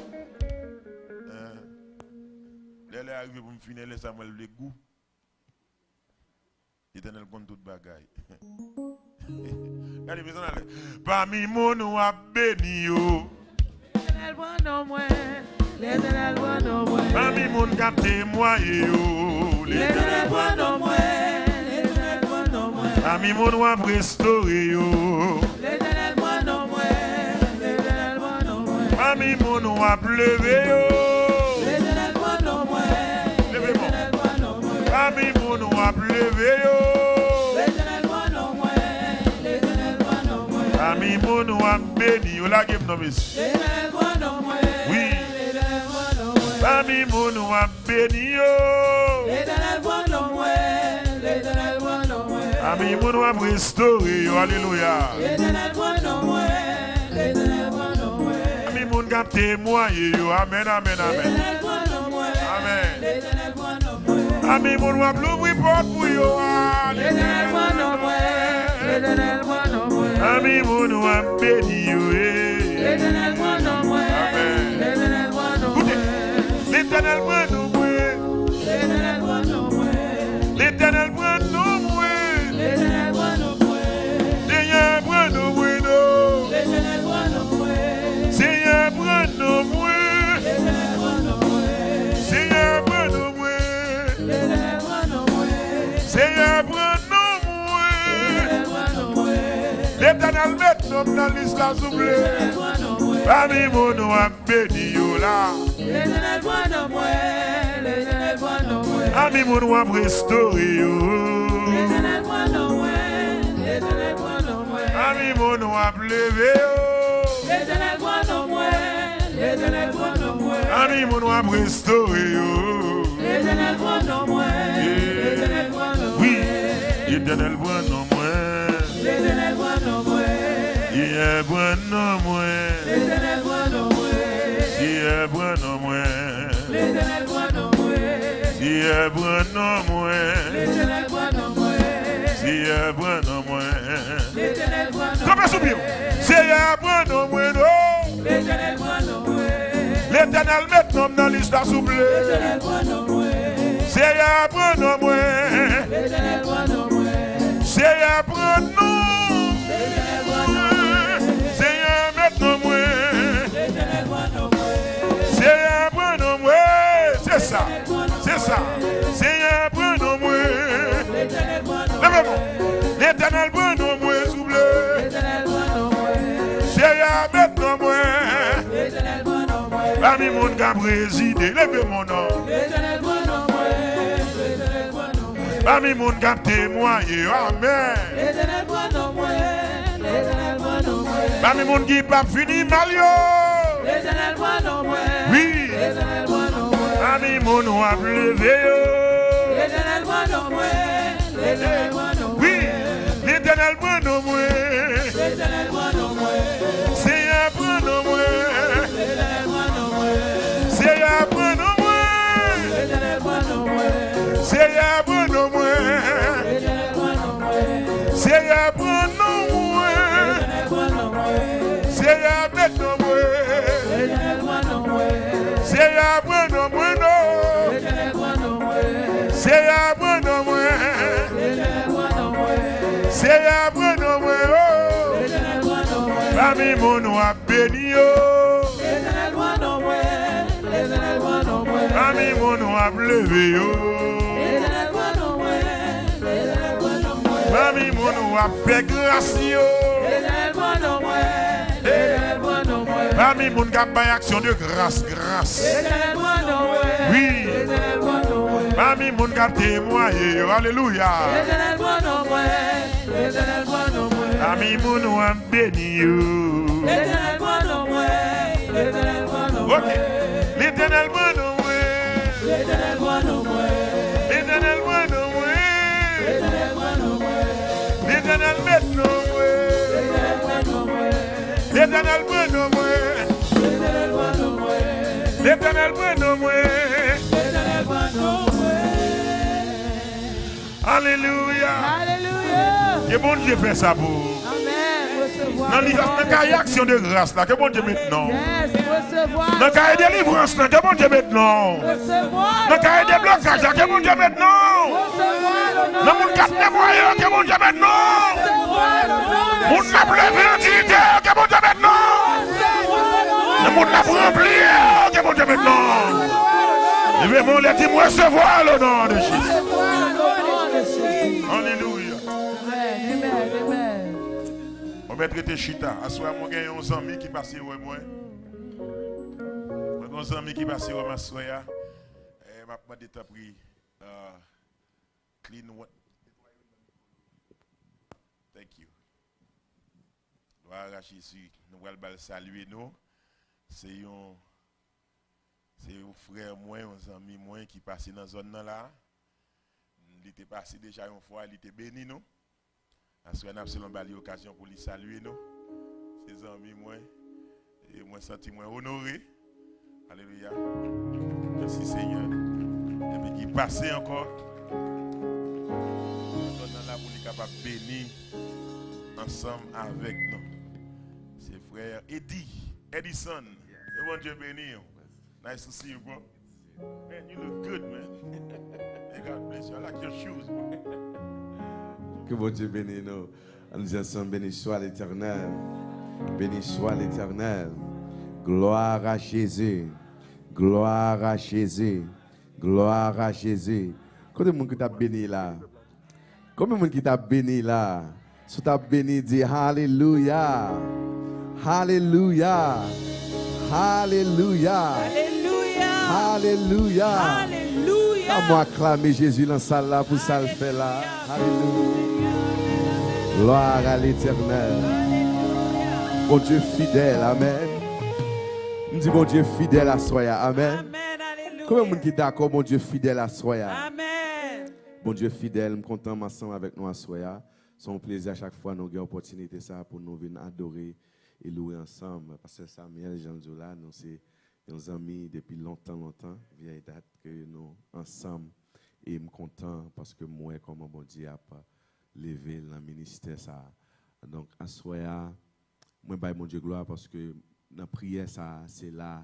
Elle est arrivée pour me finir, les Samuel le goût. L'Éternel compte toute bagaille. Parmi mon ou a béni yo. L'Éternel voit nos moins. L'Éternel voit nos moins. Parmi mon qui a témoigné yo. L'Éternel voit nos moins. L'Éternel voit nos moins. Parmi mon ou a restauré yo. L'Éternel voit nos moins. L'Éternel voit nos moins. Parmi mon ou a levé yo. L'Éternel voit nos moins. L'Éternel voit nos moins. Parmi mon ou a levé yo. L'Éternel voit nos moins. L'Éternel voit nos moins. Parmi mon ou a béni yo. La game non miss. L'Éternel voit nos moins. Oui. L'Éternel voit nos moins. Parmi mon ou a béni yo. L'Éternel voit nos moins. L'Éternel voit nos moins. Parmi mon ou a restauré yo. Alléluia. L'Éternel voit nos moins. L'Éternel voit nos moins. Parmi mon qui a témoigné yo. Amen, amen, amen. L'Éternel voit nos moins. Amen. L'Éternel voit nos moins. Parmi mon ou a l'ouvrir porte pour yo. L'Éternel voit nos moins. L'Éternel voit nos moins. Parmi mon ou a béni yo. L'Éternel voit nos moins. Amen. L'Éternel voit nos moins. L'Éternel voit nos moins. L'Éternel voit nos moins. L'Éternel voit nos moins. L'Éternel voit nos moins. Seigneur voit nos moins. L'Éternel voit nos moins. Seigneur voit nos moins. L'Éternel voit nos moins. Seigneur voit nos moins. L'Éternel voit nos moins. Seigneur voit nos moins. L'Éternel voit nos moins. L'Éternel met nos dans l'islam souple. L'Éternel voit nos moins. Parmi mon ou a béni yo là. L'Éternel voit nos moins. L'Éternel voit nos moins. Parmi mon ou a restauré yo. L'Éternel voit nos moins. L'Éternel voit nos moins. Parmi mon ou a levé yo. L'Éternel voit nos moins. L'Éternel voit nos moins. Parmi mon ou a restauré yo. L'Éternel voit nos moins. L'Éternel voit nos moins. Oui, l'Éternel voit nos moins. L'Éternel voit nos moins. Il voit nos moins. L'Éternel voit nos moins. Il voit nos moins. L'Éternel voit nos moins. Il voit nos moins. L'Éternel voit nos moins. Il voit nos moins. L'Éternel voit nos moins. Comme ça, bien. C'est voit nos moins. L'Éternel voit nos moins. L'Éternel met nos dans l'histoire souple. L'Éternel voit nos moins. C'est voit nos moins. L'Éternel voit nos moins. C'est voit nos. L'Éternel voit nos moins. Seigneur, met nos moins. L'Éternel voit nos moins. Seigneur, prends nos moins. C'est ça. C'est ça. Seigneur, prends nos moins. L'Éternel voit nos moins. Lève-moi. L'Éternel prend nos moins, souple. L'Éternel voit nos moins. Seigneur, met nos moins. L'Éternel voit nos moins. Parmi mon gars présidé, lève mon nom. L'Éternel voit nos moins. L'Éternel voit nos moins. Parmi mon gars témoigné, amen. L'Éternel voit nos moins. L'Éternel voit nos moins. Parmi mon qui pas fini mal yo. L'Éternel voit nos moins. Oui. L'Éternel voit nos moins. Parmi mon a levé yo. L'Éternel voit nos moins. L'Éternel voit nos moins. Oui. L'Éternel prend nos moins. L'Éternel voit nos moins. Seigneur, prend nos moins. L'Éternel voit nos moins. Seigneur, prend nos moins. L'Éternel voit nos moins. Seigneur, prend nos moins. L'Éternel voit nos moins. Seigneur, prend nos moins. L'Éternel voit nos moins. Seigneur, met nos moins. L'Éternel voit nos moins. Seigneur, prend nos moins. Non. L'Éternel voit nos moins. Seigneur, prend nos moins. L'Éternel voit nos moins. Seigneur, prend nos moins. Oh. L'Éternel voit nos moins. Parmi mon a béni yo. L'Éternel voit nos moins. L'Éternel voit nos moins. Parmi mon a levé yo. L'Éternel voit nos moins. L'Éternel voit nos moins. Parmi mon a fait grâce yo. L'Éternel voit nos moins. L'Éternel voit nos moins. Parmi mon qui a fait action de grâce, grâce. L'Éternel voit nos moins. Oui. L'Éternel voit nos moins. Parmi mon qui a témoigné yo. Alléluia. L'Éternel voit nos moins. L'Éternel voit nos moins. Parmi mon a béni yo. L'Éternel voit nos moins. L'Éternel voit nos Ok. L'éternel moi non moi. L'éternel moi non moi. L'éternel moi non moi. L'éternel moi non moi. L'éternel maintenant moi. L'éternel moi non moi. L'éternel moi non moi. L'éternel moi non moi. L'éternel moi non moi. L'éternel moi non moi. Alléluia. Alléluia. Que bon Dieu fait ça pour. Amen. Recevoir. Dans la action de grâce là, que bon Dieu maintenant. Yes, recevoir. Dans la délivrance là, que bon Dieu maintenant. Recevoir. Dans la déblocage là, que bon Dieu maintenant. Recevoir l'honneur. Dans mon quatre nettoyeur, que bon Dieu maintenant. Recevoir l'honneur. Mon la pleine identité, que bon Dieu maintenant. Dans mon la rempli, que bon Dieu maintenant. Je vais mon lettre moi recevoir le nom de Jésus. Alléluia. Amen. Amen. On va traiter chita. À ce moment, il y a un ami qui passe avec moi. Un ami qui passe avec moi. Je vais demander ta prière. Clean what? Thank you. Gloire à Jésus. Nous allons saluer nous. C'est un frère moi, un ami moi qui passe dans la zone là. Il était passé déjà une fois, il était béni nous. Parce qu'on a absolument l'occasion pour lui saluer nous. Ses amis moi. Et moi senti moi honoré. Alléluia. Merci Seigneur. Et puis qui passait encore. Nous sommes là pour être capable de bénir ensemble avec nous. C'est frère Edison. Et bon Dieu bénir. Nice to see you, bro. Man, you look good, man. Hey, God bless you. I like your shoes, bro. Que bon Dieu bénisse nous. Nous ensemble, béni soit l'Éternel. Béni soit l'Éternel. Gloire à Jésus. Gloire à Jésus. Gloire à Jésus. Combien de monde qui t'a béni là? Combien de monde qui t'a béni là? Si tu as béni, dis Alléluia. Alléluia. Alléluia. Alléluia. Alléluia. À moi acclamer Jésus dans la salle là pour ça le faire là. Alléluia. Gloire à l'Éternel. Bon Dieu fidèle. Amen. On dit bon Dieu fidèle à Soya. Amen. Amen. Alléluia. Combien de monde qui est d'accord, bon Dieu fidèle à Soya? Amen. Bon Dieu fidèle, je suis content ensemble avec nous à Soya. C'est un plaisir à chaque fois nous avons l'opportunité ça pour nous venir adorer et louer ensemble. Parce que Samuel et Jean-Zola, nous c'est nos amis depuis longtemps, vieille date que nous ensemble. Et je suis content parce que moi, comme bon Dieu a levé dans le ministère ça. Donc à Soya, moi je mon Dieu gloire parce que dans la prière ça c'est là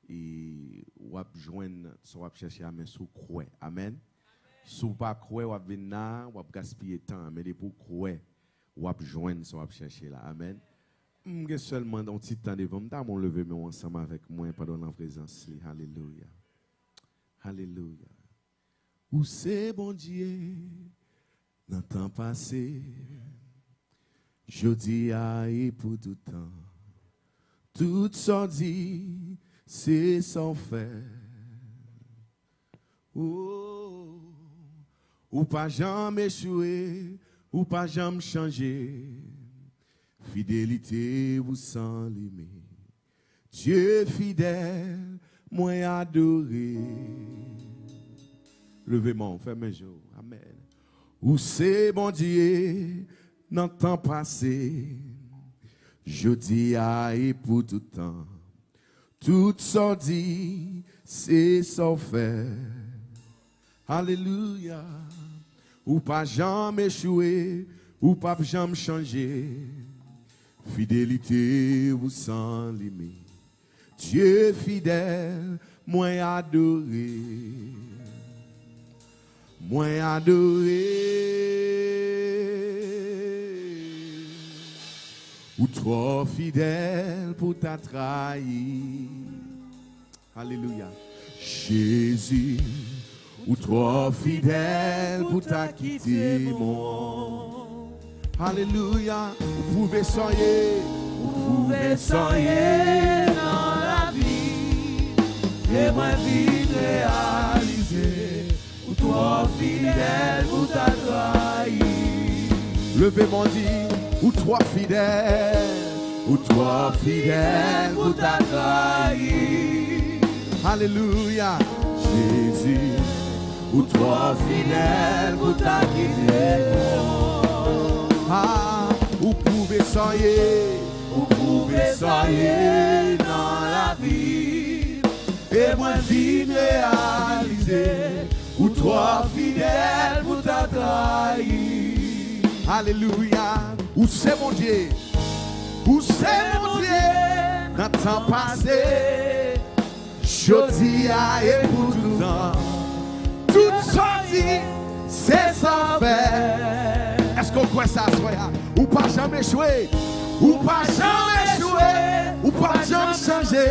et on joindre, on va chercher à mettre sous croix. Amen. Si vous ne pas croire, vous venez là, vous gaspiller temps, mais pour croire, vous joindre, vous chercher là. Amen. Je suis seulement dans un petit temps devant moi, je vais lever ensemble avec moi pendant la présence. Alléluia. Alléluia. Où c'est bon Dieu, dans le temps passé, je dis et pour tout temps, tout sans dit, c'est sans faire. Oh. Ou pas jamais échoué, ou pas jamais changé. Fidélité ou sans limite. Dieu fidèle, moi adoré. Levez-moi, fermez mes yeux. Amen. Ou c'est bon Dieu, dans le temps passé. Je dis et pour tout temps. Tout sans dit, c'est sans faire. Alléluia. Ou pas jamais échoué, ou pas jamais changé. Fidélité ou sans limite. Dieu fidèle, moi adoré. Moi adoré. Ou trop fidèle pour t'a trahi. Alléluia. Jésus. Ou trop fidèle pour t'a quitté, mon. Alléluia. Vous pouvez soigner. Vous pouvez soigner dans la vie. Et moi, vite réalisé. Ou trop fidèle pour t'a trahi. Levez mon dit. Ou trop fidèle. Ou trop fidèle pour t'a trahi. Alléluia. Jésus, ou toi fidèle pour ta guidée. Ah, vous pouvez soigner dans la vie. Et moi, vie réaliser, ou toi fidèle pour ta trahi. Alléluia. Où c'est mon Dieu? Où c'est mon Dieu? Dans le temps passé, jodi a et pour tout le temps. Toute sortie, c'est sans faire. Est-ce qu'on croit ça, soya? Ou pas jamais jouer? Ou pas jamais jouer? Ou pas jamais changer?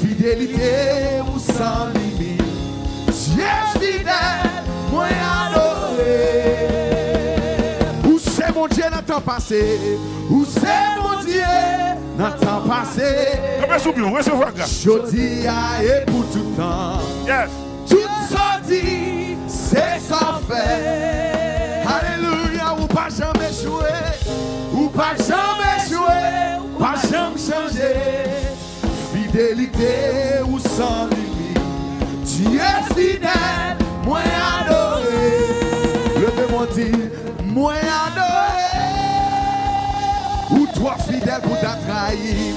Fidélité ou sans limite. Dieu fidèle, moi adoré. Où c'est mon Dieu dans le temps passé? Où c'est mon Dieu dans le temps passé? Jodi a et pour tout le temps. Yes. Toute sortie, c'est sans faire. Alléluia, ou pas jamais jouer, ou pas jamais jouer, ou pas jamais changer. Fidélité ou sans limite. Dieu fidèle, moi adoré. Levez-moi dire, moi adoré. Ou toi fidèle pour ta trahi.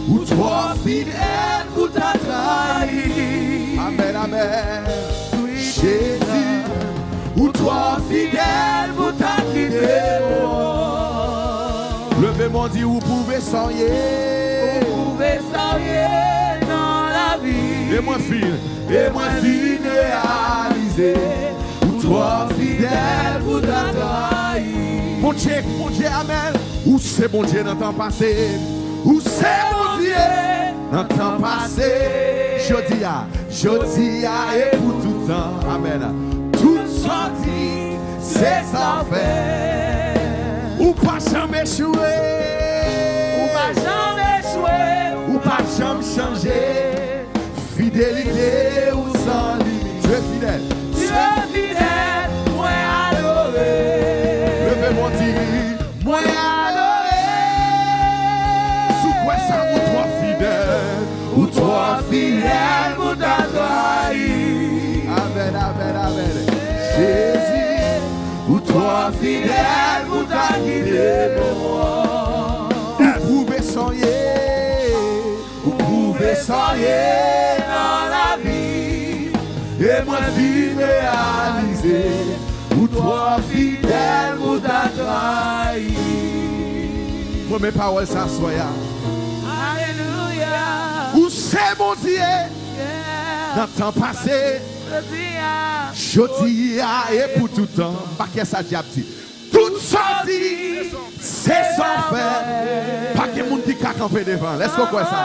Ou toi fidèle pour ta trahi. Amen, amen. Jésus, ou toi fidèle pour ta guidée. Levez-moi dit, vous pouvez soigner. Vous pouvez soigner dans la vie. Et moi fille réalisé. Ou toi fidèle pour ta trahi. Mon Dieu, amen. Où c'est mon Dieu dans le temps passé? Où c'est mon Dieu dans le temps passé? Jodi a et pour tout temps. Amen. Toute sortie, c'est sans faire. Ou pas jamais jouer. Ou pas jamais jouer. Ou pas jamais changer. Fidélité ou sans limite. Dieu fidèle. Dieu fidèle, moi adoré. Levez-moi dire, moi adoré. Sous quoi ça ou toi fidèle? Ou toi fidèle pour ta trahi. Amen, amen, amen. Jésus, ou toi fidèle pour ta guidée. Vous pouvez soigner dans la vie. Et moi vie réaliser. Ou toi fidèle pour ta trahi. Moi mes paroles s'assoient. Où c'est mon Dieu dans le temps passé? Jodi a et pour tout temps. Pas qu'est ça diable dit. Toute sortie, c'est sans faire. Pas que moun qui a campé devant. Laisse-moi quoi ça.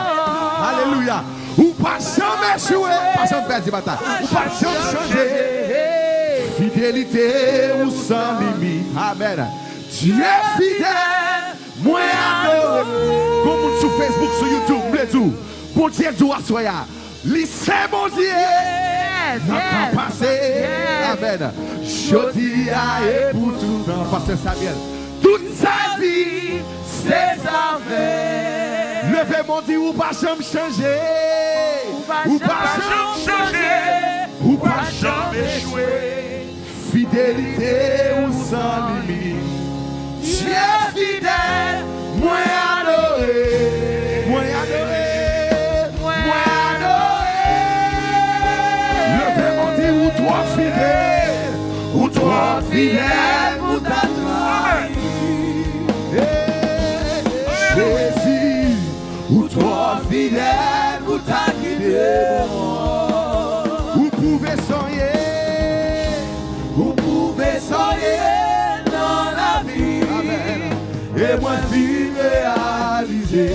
Alléluia. Ou pas jamais jouer. Pas jamais perdre bataille. Ou pas jamais changer. Fidélité ou sans limite. Amen. Dieu fidèle. Moi adoré. Comme sur Facebook, sur YouTube, les tout. Bon Dieu doit soya. Lycée mon Dieu. Notre passé. Amen. Jodi a et pour tout temps. Pasteur Samuel. Toute sa vie, c'est sa fait. Levez mon Dieu ou pas jamais changer. Ou pas jamais changer. Ou pas jamais jouer. Fidélité ou sans limite. Dieu fidèle, moi adoré. Moi adoré. Ou toi fidèle pour ta trahi. Jésus, ou toi fidèle pour ta guidée. Vous pouvez soigner dans la vie. Amen. Et moi vie réalisé.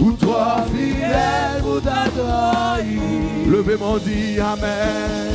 Ou toi fidèle pour ta trahi. Levez-moi dit amen.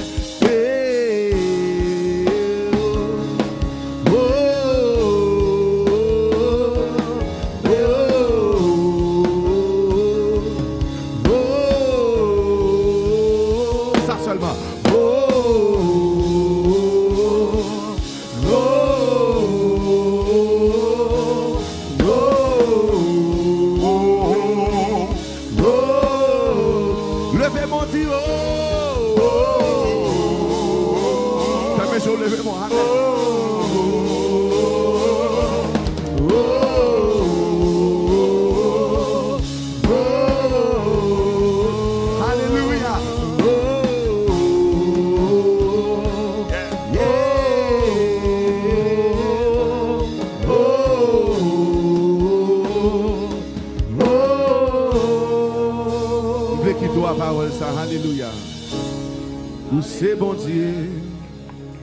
Pour ces bons dieux,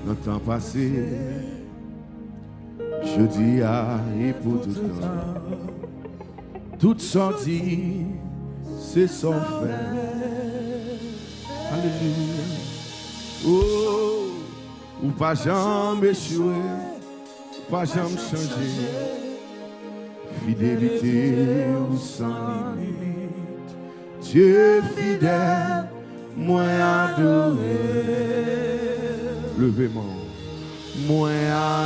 dans le temps passé, je dis et pour tout temps, toute sortie, c'est son fait. Alléluia. Oh, ou pas jamais échoué, pas jamais changé. Fidélité ou sans limite. Dieu fidèle, moi adoré. Levez-moi, moi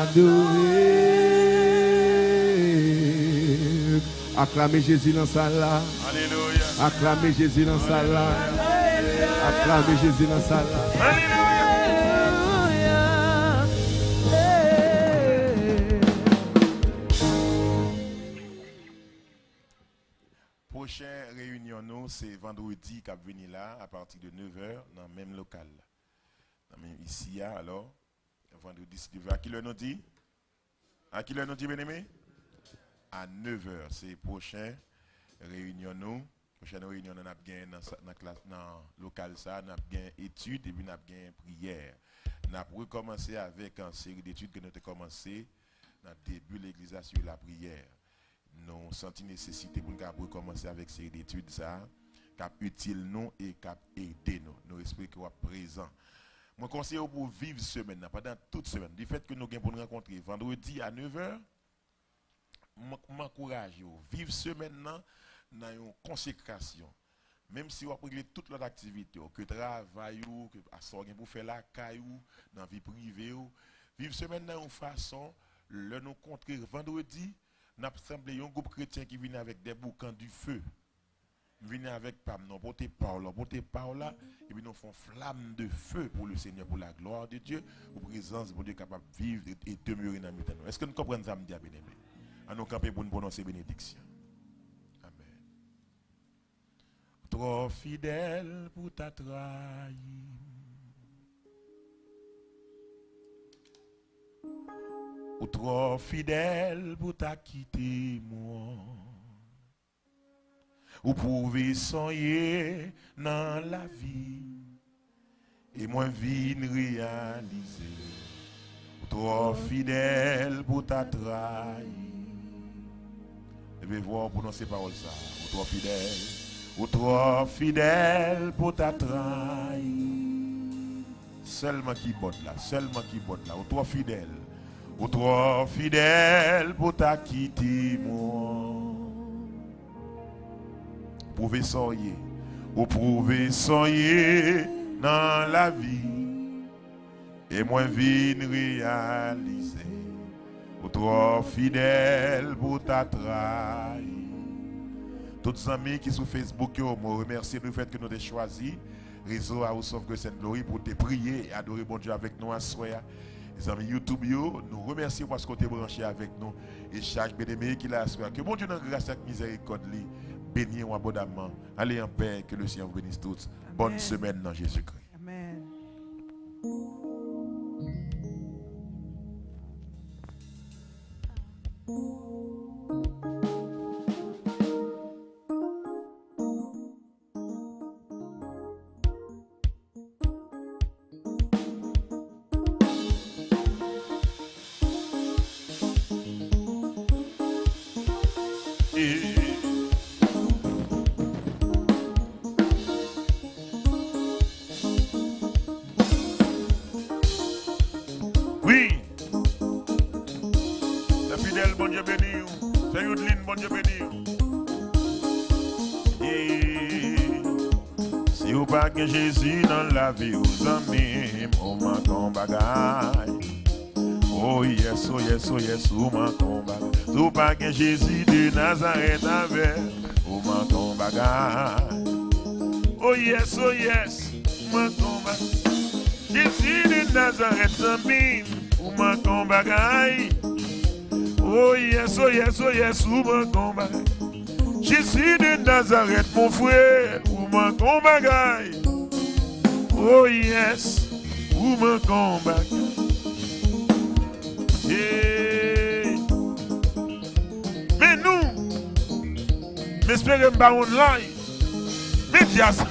adoré. Acclamez Jésus dans sa là. Alléluia. Acclamez Jésus dans sa là. Acclamez Jésus dans sa là. Alléluia. Prochaine réunion, nous, c'est vendredi qui va venir là, à partir de 9h, dans le même local. Ici, alors, vendredi, si tu veux. À qui l'heure nous dit? À qui l'heure nous dit, bien-aimé? À 9h, c'est prochaine réunion, nous. Prochaine réunion, nous avons bien dans le local, nous avons bien études et puis nous avons bien prière. Nous avons recommencé avec une série d'études que nous avons commencé dans le début de l'église sur la prière. Nous sentons nécessité pour nous commencer avec ces études ça, qui utile nous et qui aide nous. Nous espérons qu'on est présent. Moi conseille pour vivre semaine pendant toute semaine. Du fait que nous avons pour nous rencontrer vendredi à 9h, m'encourage vivre semaine dans une consécration. Même si vous prenez toute l'autre activité, que travail ou que pour faire la caillou dans la vie privée, vivre semaine dans une façon le nous rencontrer vendredi. Nous avons assemblé un groupe chrétien qui vient avec des boucans du feu. Nous venons avec Pam, nous portons Paola, et puis nous faisons flamme de feu pour le Seigneur, pour la gloire de Dieu, pour la présence de Dieu capable de vivre et demeurer dans le temps. Est-ce que nous comprenons ça, bien aimé? À nous camper pour nous prononcer bénédiction. Amen. Trop fidèle pour ta trahir. Ou trop fidèle pour t'a quitté moi. Ou pouvez soigner dans la vie. Et moi vine réaliser. Ou trop fidèle pour t'a trahi. Devez voir prononcer ces paroles ça. Ou trop fidèle. Ou trop fidèle pour t'a trahi. Seulement qui botte là. Seulement qui botte là. Ou trop fidèle. Ou trop fidèle pour t'a quitté moi. Pouvez soigner, ou pouvez soigner dans la vie. Et moi vine réaliser. Ou trop fidèle pour t'a trahi. Tous les amis qui sont sur Facebook, je vous remercie du fait que nous avons choisi Réseau House of Grace and Glory pour te prier et adorer bon Dieu avec nous à soir. Les amis YouTube, nous remercions parce que tu es branché avec nous. Et chaque bien-aimé qui l'a assuré. Que mon Dieu, dans grâce et miséricorde, bénis abondamment. Allez en paix, que le Seigneur vous bénisse tous. Amen. Bonne semaine dans Jésus-Christ. Amen. Oui, le fidèle, bon Dieu béni. C'est Youdline, bon Dieu béni. Si vous pas que Jésus dans la vie, vous amis, on m'a bagaille. Oh yes, oh yes, oh yes, ou m'a bagaille. Si vous pas que Jésus de Nazareth avec, ou m'a bagaille. Oh yes, m'a bagaille. Jésus de Nazareth, amis, ou m'a bagaille. Oh yes, ou m'a bagaille. Jésus de Nazareth, mon frère, ou m'a bagaille. Oh yes, ou m'a bagaille. Hey. Mais nous, m'espérons pas online. Médias.